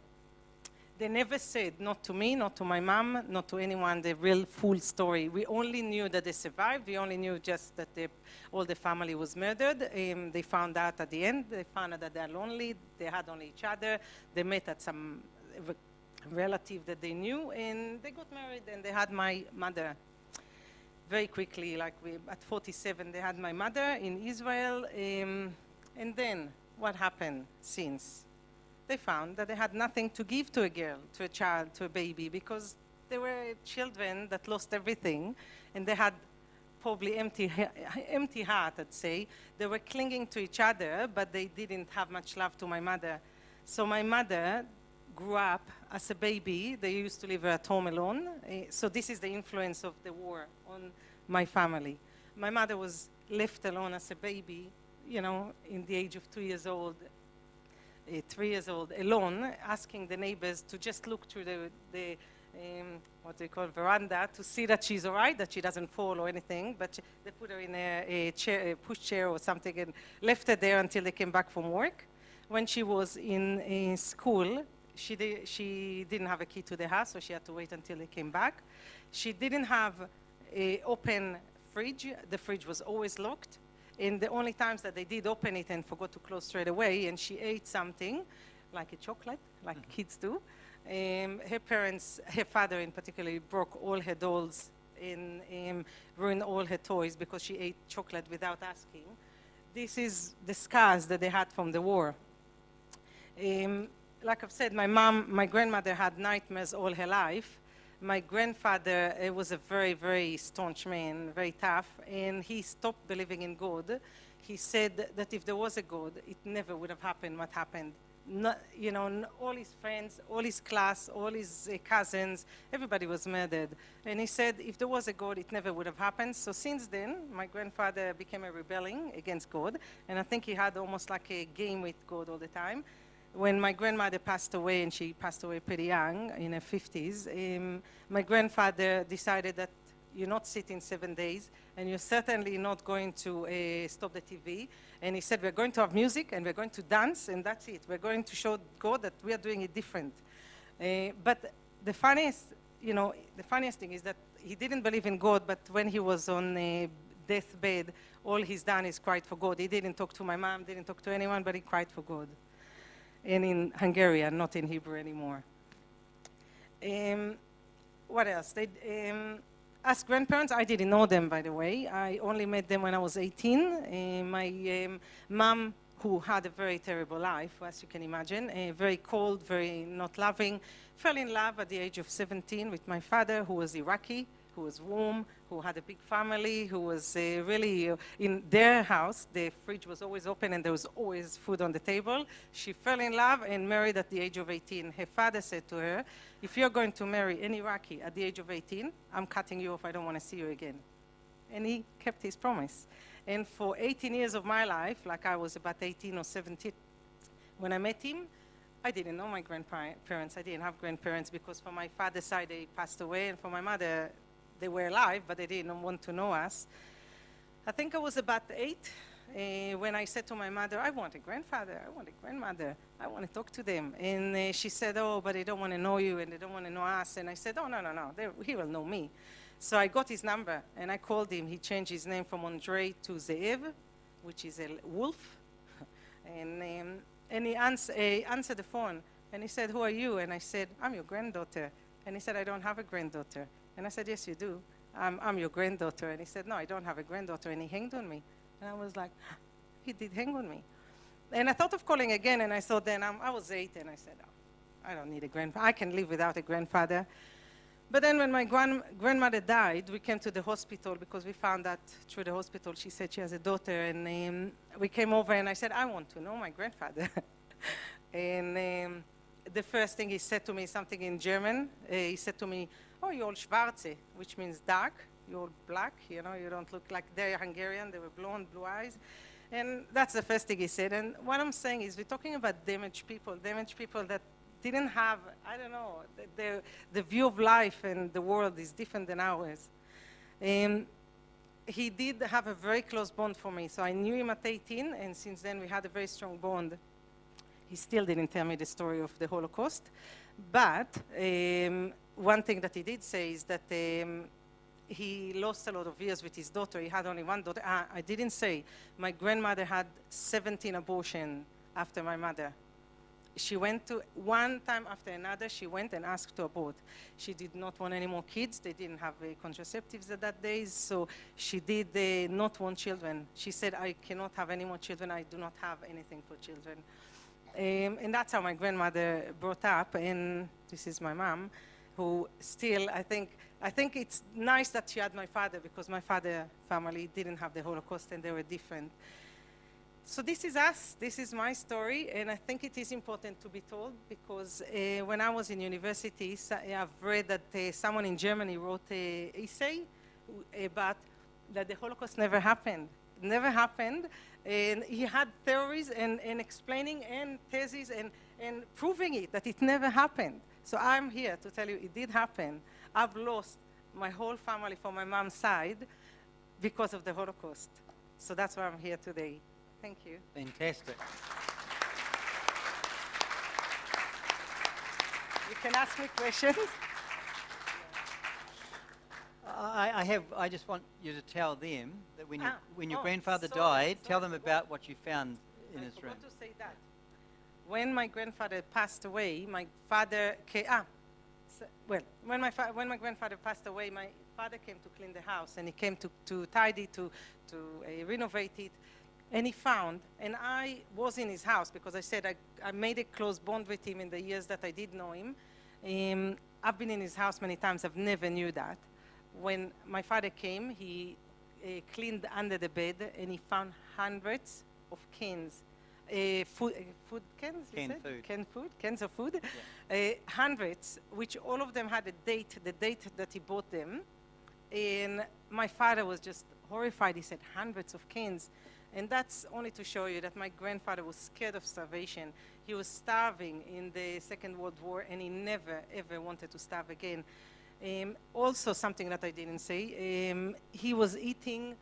They never said, not to me, not to my mom, not to anyone, the real full story. We only knew that they survived. We only knew just that all the family was murdered. They found out at the end. They found out that they're lonely. They had only each other. They met at some relative that they knew, and they got married, and they had my mother. Very quickly, like at 47, they had my mother in Israel. And then what happened since? They found that they had nothing to give to a girl, to a child, to a baby, because they were children that lost everything, and they had probably empty heart, I'd say. They were clinging to each other, but they didn't have much love to my mother. So my mother grew up as a baby. They used to live at home alone. So this is the influence of the war on my family. My mother was left alone as a baby, you know, in the age of 2 years old, 3 years old, alone, asking the neighbors to just look through the what they call veranda to see that she's all right, that she doesn't fall or anything. But they put her in a chair, a pushchair or something, and left her there until they came back from work. When she was in school, she didn't have a key to the house, so she had to wait until they came back. She didn't have an open fridge. The fridge was always locked. And the only times that they did open it and forgot to close straight away, and she ate something, like a chocolate, like kids do. Her parents, her father in particular, broke all her dolls and ruined all her toys because she ate chocolate without asking. This is the scars that they had from the war. Like I've said, my grandmother had nightmares all her life. My grandfather was a very, very staunch man, very tough, and he stopped believing in God. He said that if there was a God, it never would have happened what happened. Not, you know, all his friends, all his class, all his cousins, everybody was murdered. And he said if there was a God, it never would have happened. So since then, my grandfather became a rebelling against God, and I think he had almost like a game with God all the time. When my grandmother passed away, and she passed away pretty young, in her 50s, my grandfather decided that you're not sitting 7 days, and you're certainly not going to stop the TV. And he said, we're going to have music, and we're going to dance, and that's it. We're going to show God that we are doing it different. But the funniest thing is that he didn't believe in God, but when he was on a deathbed, all he's done is cried for God. He didn't talk to my mom, didn't talk to anyone, but he cried for God. And in Hungarian, not in Hebrew anymore. What else? As grandparents, I didn't know them, by the way. I only met them when I was 18. My mom, who had a very terrible life, as you can imagine, very cold, very not loving, fell in love at the age of 17 with my father, who was Iraqi, who was warm, who had a big family, who was really in their house. The fridge was always open and there was always food on the table. She fell in love and married at the age of 18. Her father said to her, if you're going to marry an Iraqi at the age of 18, I'm cutting you off, I don't want to see you again. And he kept his promise. And for 18 years of my life, like I was about 18 or 17, when I met him, I didn't know my grandparents. I didn't have grandparents because for my father's side, they passed away, and for my mother, they were alive, but they didn't want to know us. I think I was about 8 when I said to my mother, I want a grandfather, I want a grandmother, I want to talk to them. And she said, oh, but they don't want to know you and they don't want to know us. And I said, oh, no, he will know me. So I got his number and I called him. He changed his name from Andre to Zeev, which is a wolf. And he answered the phone and he said, who are you? And I said, I'm your granddaughter. And he said, I don't have a granddaughter. And I said, yes, you do. I'm your granddaughter. And he said, no, I don't have a granddaughter. And he hanged on me. And I was like, he did hang on me. And I thought of calling again. And I thought then, I was 8. And I said, oh, I don't need a grandfather. I can live without a grandfather. But then when my grandmother died, we came to the hospital because we found that through the hospital, she said she has a daughter. And we came over and I said, I want to know my grandfather. And the first thing he said to me, something in German. He said to me, oh, you're all schwarze, which means dark. You're all black, you know, you don't look like they're Hungarian. They were blonde, blue eyes. And that's the first thing he said. And what I'm saying is we're talking about damaged people that didn't have, I don't know, the view of life and the world is different than ours. He did have a very close bond for me. So I knew him at 18, and since then we had a very strong bond. he still didn't tell me the story of the Holocaust. But one thing that he did say is that he lost a lot of years with his daughter. He had only one daughter. I didn't say, my grandmother had 17 abortions after my mother. She went to, one time after another, she went and asked to abort. She did not want any more kids. They didn't have contraceptives at that days, so she did not want children. She said, I cannot have any more children. I do not have anything for children. And that's how my grandmother brought up, and this is my mom, who still, I think it's nice that she had my father, because my father family didn't have the Holocaust and they were different. So this is us, this is my story, and I think it is important to be told, because when I was in university, I've read that someone in Germany wrote an essay about that the Holocaust never happened. It never happened, and he had theories and explaining and theses and proving it, that it never happened. So I'm here to tell you it did happen. I've lost my whole family from my mom's side because of the Holocaust. So that's why I'm here today. Thank you. Fantastic. You can ask me questions. I just want you to tell them that when your grandfather sorry, died, tell them about what you found in his room. I forgot to say that. When my grandfather passed away, my father came. When my grandfather passed away, my father came to clean the house, and he came to tidy, to renovate it. And he found, and I was in his house because I said I made a close bond with him in the years that I did know him. I've been in his house many times. I've never knew that. When my father came, he cleaned under the bed, and he found hundreds of cans, food cans. Cans of food, yeah. Hundreds, which all of them had the date that he bought them. And my father was just horrified. He said, hundreds of cans. And that's only to show you that my grandfather was scared of starvation. He was starving in the Second World War, and he never, ever wanted to starve again. Also, something that I didn't say, he was eating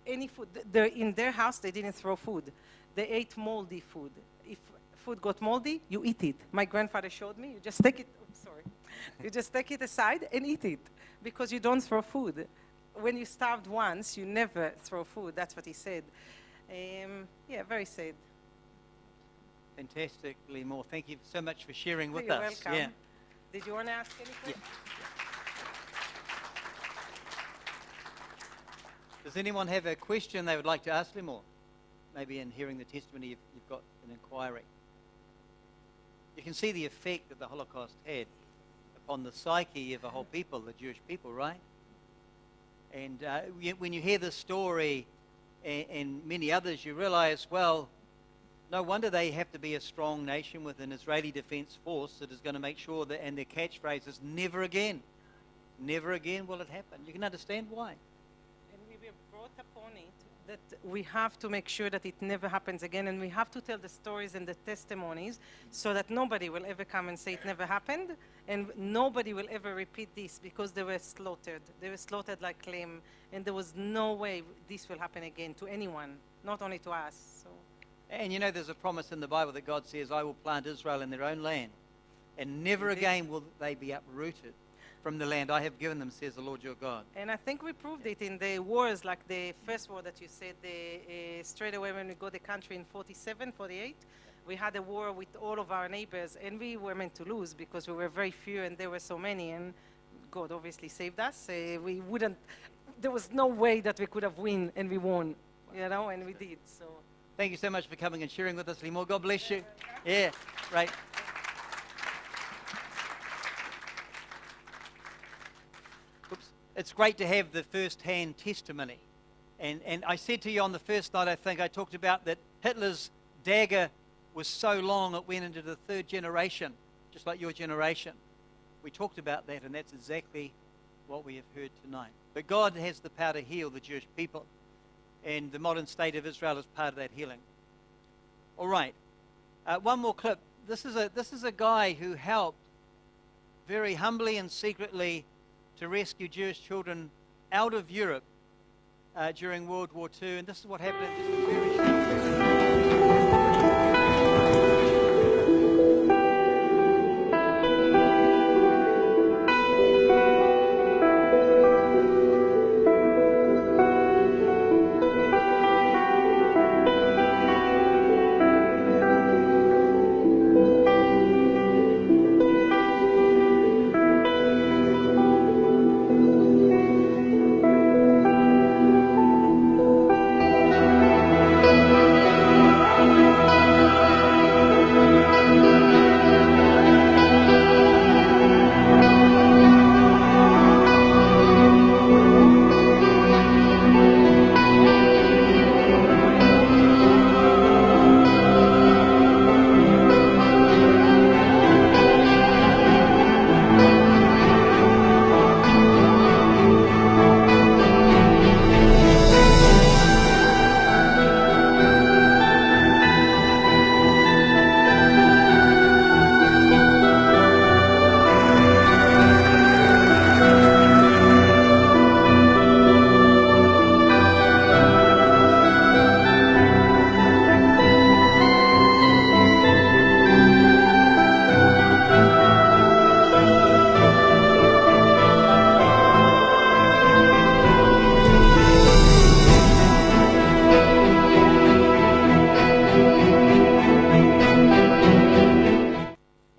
any food. In their house, they didn't throw food. They ate moldy food. If food got moldy, you eat it. My grandfather showed me, you just take it, you just take it aside and eat it, because you don't throw food. When you starved once, you never throw food. That's what he said. Yeah, very sad. Fantastic, Limor. Thank you so much for sharing with You're us. welcome. Yeah. Did you want to ask any questions? Does anyone have a question they would like to ask Limor? Maybe in hearing the testimony, you've got an inquiry. You can see the effect that the Holocaust had upon the psyche of a whole people, the Jewish people, right? And when you hear this story and many others, you realize, well, no wonder they have to be a strong nation with an Israeli defense force that is going to make sure that, and their catchphrase is, never again will it happen. You can understand why. And we were brought upon it that we have to make sure that it never happens again, and we have to tell the stories and the testimonies so that nobody will ever come and say it never happened, and nobody will ever repeat this, because they were slaughtered. They were slaughtered like lamb, and there was no way this will happen again to anyone, not only to us. So. And you know, there's a promise in the Bible that God says, I will plant Israel in their own land, and never again will they be uprooted from the land I have given them, says the Lord your God. And I think we proved it in the wars, like the first war that you said, straight away when we got the country in 47, 48, we had a war with all of our neighbors, and we were meant to lose because we were very few and there were so many, and God obviously saved us. There was no way that we could have won, and we won, you know, and we did, so. Thank you so much for coming and sharing with us, Limor. God bless you. Yeah, right. Oops. It's great to have the first-hand testimony. And I said to you on the first night, I think I talked about that Hitler's dagger was so long it went into the third generation, just like your generation. We talked about that, and that's exactly what we have heard tonight. But God has the power to heal the Jewish people, and the modern state of Israel is part of that healing. All right, one more clip. This is a guy who helped very humbly and secretly to rescue Jewish children out of Europe during World War II, and this is what happened in just a very short period.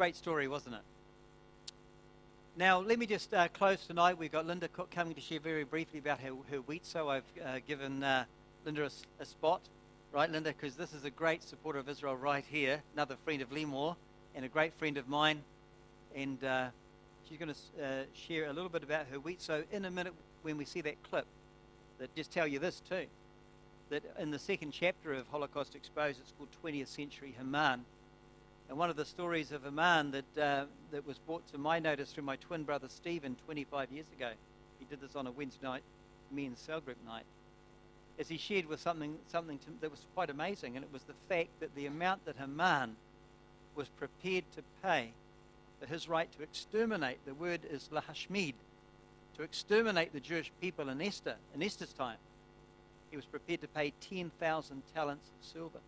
great story, wasn't it? Now, let me just close tonight. We've got Linda Cook coming to share very briefly about her wheat sow. I've given Linda a spot, right, Linda? Because this is a great supporter of Israel right here, another friend of Lemore and a great friend of mine. And she's going to share a little bit about her wheat sow in a minute when we see that clip. That just tell you this too, that in the second chapter of Holocaust Exposed, it's called 20th Century Haman. And one of the stories of a man that was brought to my notice through my twin brother Stephen 25 years ago. He did this on a Wednesday night, men's cell group night. As he shared with something that was quite amazing, and it was the fact that the amount that Haman was prepared to pay for his right to exterminate, the word is lahashmid, to exterminate the Jewish people in Esther's time. He was prepared to pay 10,000 talents of silver.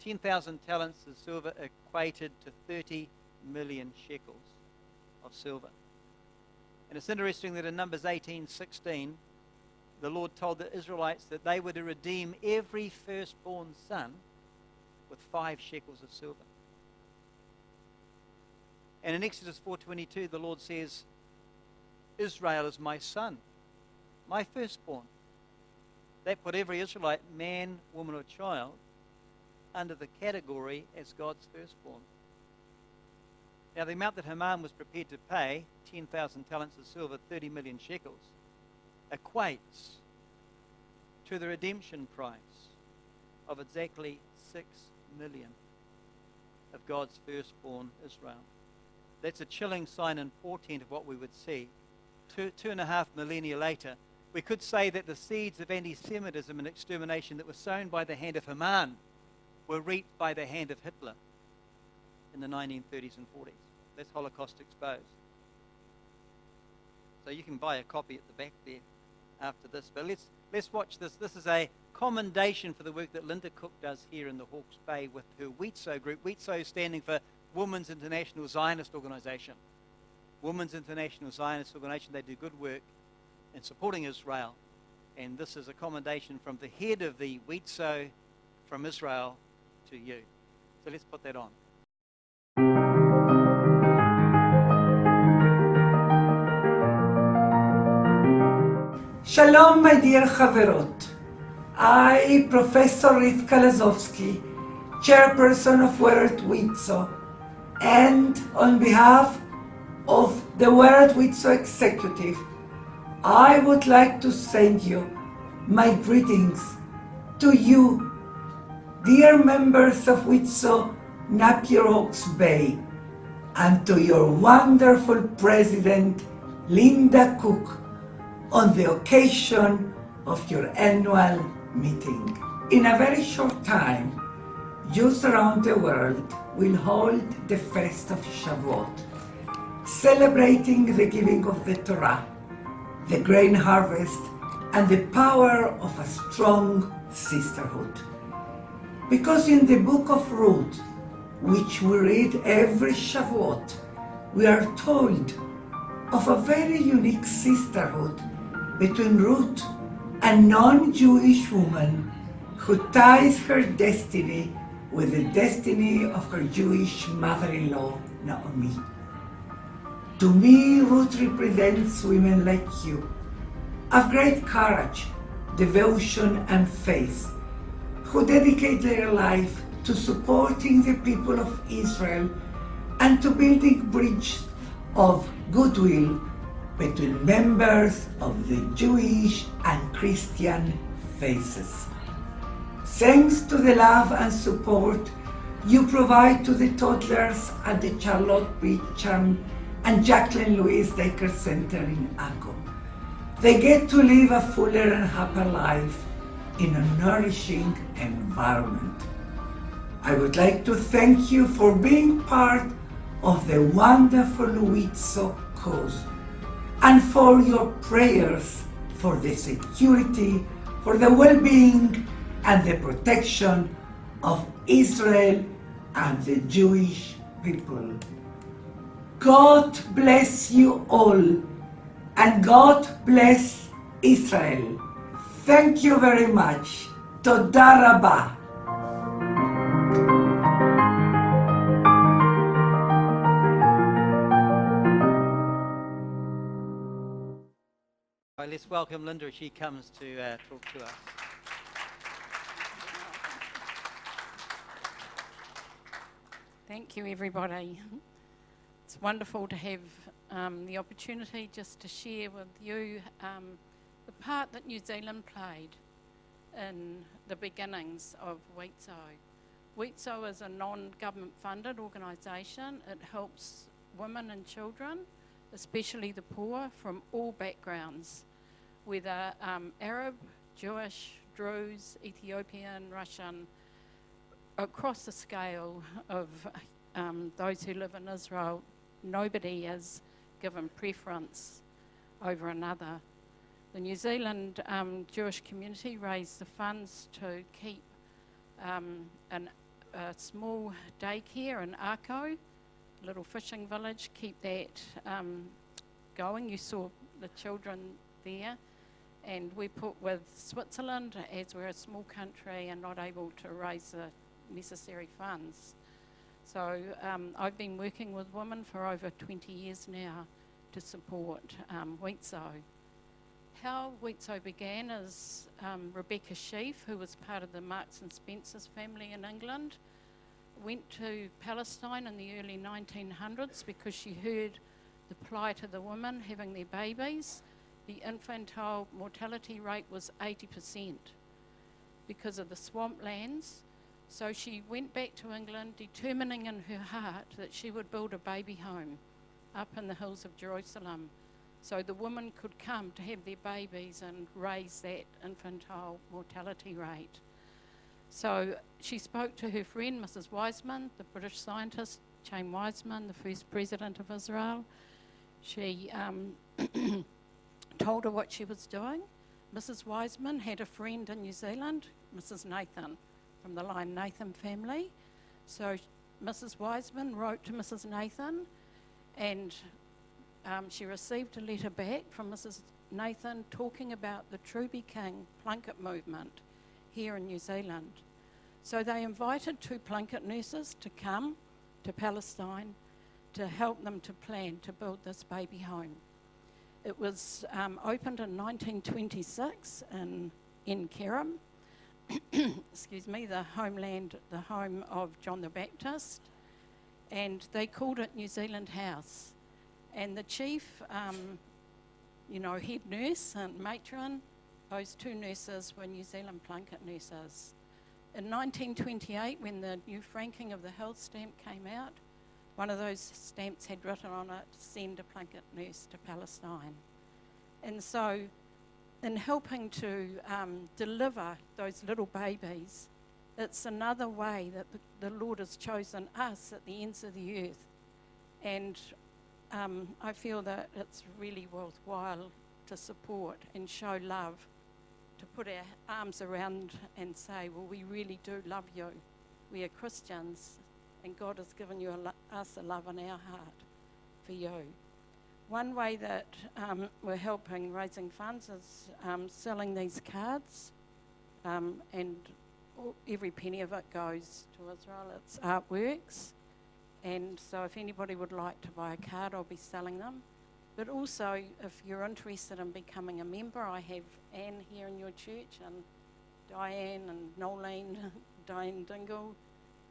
10,000 talents of silver equated to 30 million shekels of silver. And it's interesting that in Numbers 18:16, the Lord told the Israelites that they were to redeem every firstborn son with 5 shekels of silver. And in Exodus 4:22, the Lord says, Israel is my son, my firstborn. That put every Israelite, man, woman, or child, under the category as God's firstborn. Now, the amount that Haman was prepared to pay, 10,000 talents of silver, 30 million shekels, equates to the redemption price of exactly 6 million of God's firstborn Israel. That's a chilling sign and portent of what we would see. Two and a half millennia later, we could say that the seeds of anti-Semitism and extermination that were sown by the hand of Haman were reaped by the hand of Hitler in the 1930s and 40s. That's Holocaust Exposed. So you can buy a copy at the back there after this. But let's watch this. This is a commendation for the work that Linda Cook does here in the Hawke's Bay with her Wheat Sow group. Wheat Sow standing for Women's International Zionist Organization. Women's International Zionist Organization. They do good work in supporting Israel. And this is a commendation from the head of the Wheat Sow from Israel to you. So let's put that on. Shalom, my dear Chaverot. I, Professor Rivka Lazowski, chairperson of Word Wheat Sow, and on behalf of the Word Wheat Sow executive, I would like to send you my greetings to you, dear members of Wheat Sow Napier Hawke's Bay, and to your wonderful president, Linda Cook, on the occasion of your annual meeting. In a very short time, Jews around the world will hold the Feast of Shavuot, celebrating the giving of the Torah, the grain harvest, and the power of a strong sisterhood. Because in the book of Ruth, which we read every Shavuot, we are told of a very unique sisterhood between Ruth, a non-Jewish woman who ties her destiny with the destiny of her Jewish mother-in-law, Naomi. To me, Ruth represents women like you, of great courage, devotion, and faith, who dedicate their life to supporting the people of Israel and to building bridges of goodwill between members of the Jewish and Christian faiths. Thanks to the love and support you provide to the toddlers at the Charlotte Beecham and Jacqueline Louise Daycare Center in Akko, they get to live a fuller and happier life in a nourishing environment. I would like to thank you for being part of the wonderful Wheat Sow cause and for your prayers for the security, for the well-being and the protection of Israel and the Jewish people. God bless you all, and God bless Israel. Thank you very much. Toda rabah. Right, let's welcome Linda as she comes to talk to us. Thank you, everybody. It's wonderful to have the opportunity just to share with you the part that New Zealand played in the beginnings of WITSO. WITSO is a non-government funded organisation. It helps women and children, especially the poor, from all backgrounds, whether Arab, Jewish, Druze, Ethiopian, Russian, across the scale of those who live in Israel. Nobody is given preference over another. The New Zealand Jewish community raised the funds to keep a small daycare in Arco, a little fishing village, keep that going. You saw the children there. And we put with Switzerland, as we're a small country and not able to raise the necessary funds. So I've been working with women for over 20 years now to support WITSO. How WITSO began is Rebecca Sheaf, who was part of the Marks and Spencer's family in England, went to Palestine in the early 1900s because she heard the plight of the women having their babies. The infantile mortality rate was 80% because of the swamplands. So she went back to England, determining in her heart that she would build a baby home up in the hills of Jerusalem so the women could come to have their babies and raise that infantile mortality rate. So she spoke to her friend, Mrs. Wiseman, the British scientist, Chaim Wiseman, the first president of Israel. She told her what she was doing. Mrs. Wiseman had a friend in New Zealand, Mrs. Nathan, from the line Nathan family. So Mrs. Wiseman wrote to Mrs. Nathan, and she received a letter back from Mrs. Nathan talking about the Truby King Plunkett movement here in New Zealand. So they invited 2 Plunkett nurses to come to Palestine to help them to plan to build this baby home. It was opened in 1926 in Kerem, excuse me, the home of John the Baptist, and they called it New Zealand House. And the chief, head nurse and matron, those 2 nurses were New Zealand Plunkett nurses. In 1928, when the new franking of the health stamp came out, one of those stamps had written on it, send a Plunkett nurse to Palestine. And so in helping to deliver those little babies, it's another way that the Lord has chosen us at the ends of the earth. And I feel that it's really worthwhile to support and show love, to put our arms around and say, well, we really do love you. We are Christians, and God has given us a love in our heart for you. One way that we're helping raising funds is selling these cards, and every penny of it goes to Israel. It's artworks, and so if anybody would like to buy a card, I'll be selling them. But also, if you're interested in becoming a member, I have Anne here in your church, and Diane and Nolene, Diane Dingle.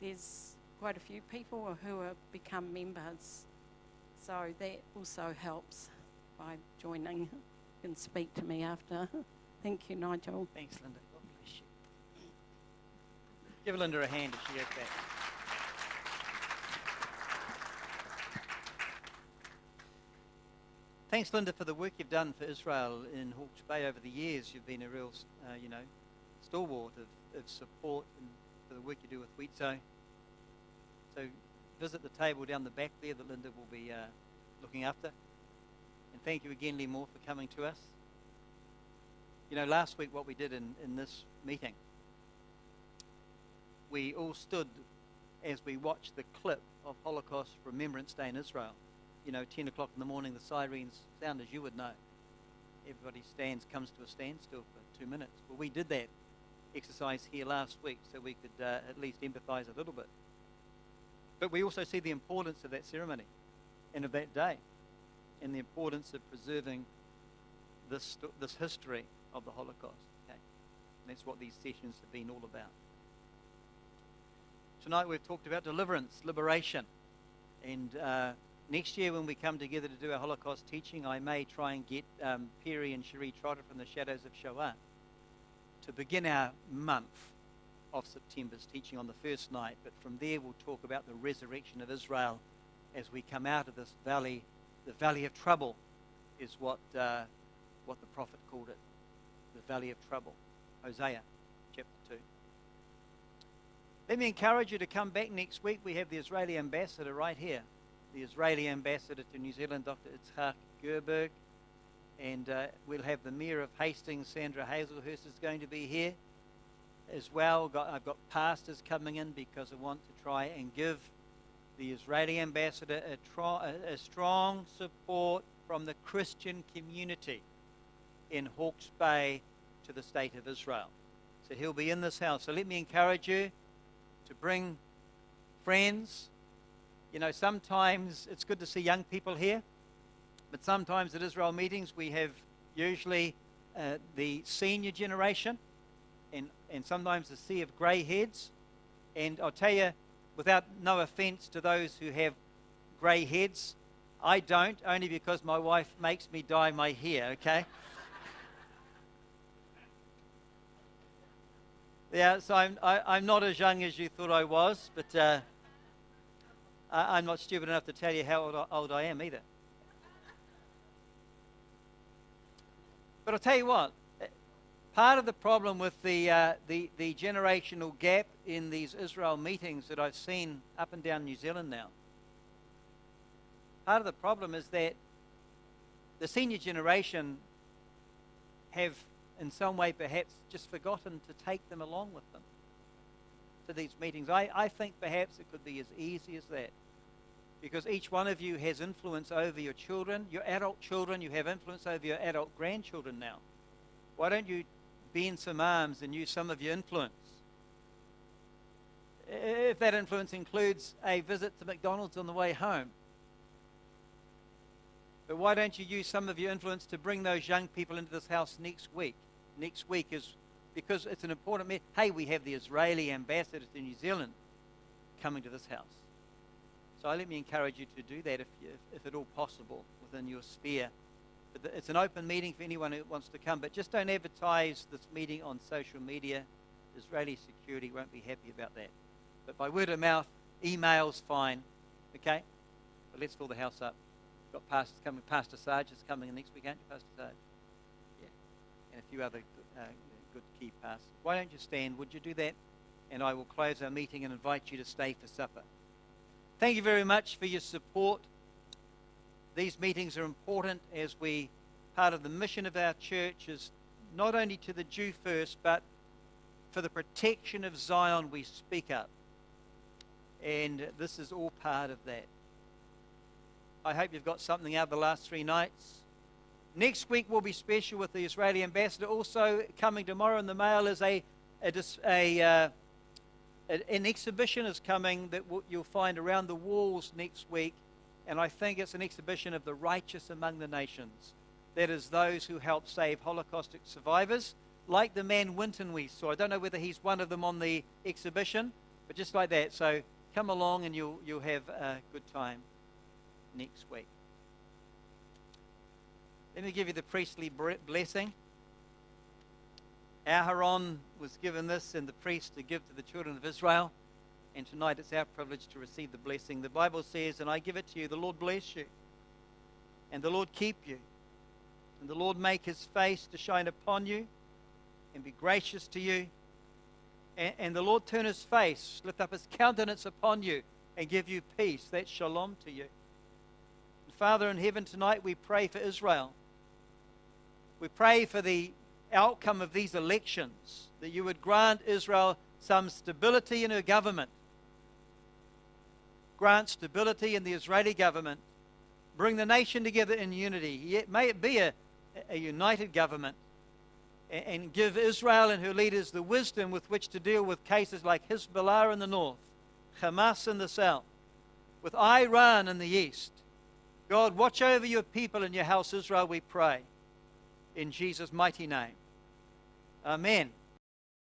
There's quite a few people who have become members. So that also helps by joining. You can speak to me after. Thank you, Nigel. Thanks, Linda. God bless you. Give Linda a hand as she goes back. Thanks, Linda, for the work you've done for Israel in Hawke's Bay over the years. You've been a real, stalwart of support and for the work you do with WITSO. So visit the table down the back there that Linda will be looking after. And thank you again, Lee Moore, for coming to us. Last week what we did in this meeting, we all stood as we watched the clip of Holocaust Remembrance Day in Israel. 10 o'clock in the morning, the sirens sound, as you would know. Everybody comes to a standstill for 2 minutes. Well, we did that exercise here last week so we could at least empathise a little bit. But we also see the importance of that ceremony and of that day, and the importance of preserving this history of the Holocaust. Okay? And that's what these sessions have been all about. Tonight we've talked about deliverance, liberation. And next year when we come together to do our Holocaust teaching, I may try and get Perry and Cherie Trotter from the Shadows of Shoah to begin our month of September's teaching on the first night. But from there we'll talk about the resurrection of Israel as we come out of this valley. The valley of trouble is what the prophet called it. The valley of trouble. Hosea chapter 2. Let me encourage you to come back next week. We have the Israeli ambassador right here. The Israeli ambassador to New Zealand, Dr. Itzhak Gerberg. And we'll have the Mayor of Hastings, Sandra Hazelhurst, is going to be here as well. I've got pastors coming in because I want to try and give the Israeli ambassador a strong support from the Christian community in Hawke's Bay to the state of Israel. So he'll be in this house. So let me encourage you to bring friends. You know, sometimes it's good to see young people here, but sometimes at Israel meetings we have usually the senior generation and sometimes a sea of grey heads. And I'll tell you, without no offence to those who have grey heads, I don't, only because my wife makes me dye my hair, okay? Yeah, so I'm not as young as you thought I was, but I'm not stupid enough to tell you how old I am either. But I'll tell you what, part of the problem with the generational gap in these Israel meetings that I've seen up and down New Zealand now, part of the problem is that the senior generation have in some way perhaps just forgotten to take them along with them to these meetings. I think perhaps it could be as easy as that, because each one of you has influence over your children, your adult children. You have influence over your adult grandchildren now. Why don't you bend some arms and use some of your influence? If that influence includes a visit to McDonald's on the way home. But why don't you use some of your influence to bring those young people into this house next week? Next week is because it's an important message. Hey, we have the Israeli ambassador to New Zealand coming to this house. So let me encourage you to do that if at all possible within your sphere. But it's an open meeting for anyone who wants to come. But just don't advertise this meeting on social media. Israeli security won't be happy about that. But by word of mouth, email's fine. Okay? But let's fill the house up. Got pastors coming. Pastor Sarge is coming next week, aren't you, Pastor Sarge? Yeah. And a few other good key pastors. Why don't you stand? Would you do that? And I will close our meeting and invite you to stay for supper. Thank you very much for your support. These meetings are important as part of the mission of our church is not only to the Jew first, but for the protection of Zion we speak up. And this is all part of that. I hope you've got something out of the last 3 nights. Next week will be special with the Israeli ambassador. Also coming tomorrow in the mail is an exhibition is coming that you'll find around the walls next week. And I think it's an exhibition of the righteous among the nations. That is those who helped save Holocaustic survivors, like the man Winton we saw. I don't know whether he's one of them on the exhibition, but just like that. So come along and you'll have a good time next week. Let me give you the priestly blessing. Aharon was given this and the priest to give to the children of Israel. And tonight it's our privilege to receive the blessing. The Bible says, and I give it to you, the Lord bless you, and the Lord keep you, and the Lord make his face to shine upon you, and be gracious to you, and the Lord turn his face, lift up his countenance upon you, and give you peace. That's shalom to you. And Father in heaven, tonight we pray for Israel. We pray for the outcome of these elections, that you would grant Israel some stability in her government. Grant stability in the Israeli government. Bring the nation together in unity. Yet may it be a united government. And give Israel and her leaders the wisdom with which to deal with cases like Hezbollah in the north, Hamas in the south, with Iran in the east. God, watch over your people in your house, Israel, we pray. in Jesus' mighty name. Amen.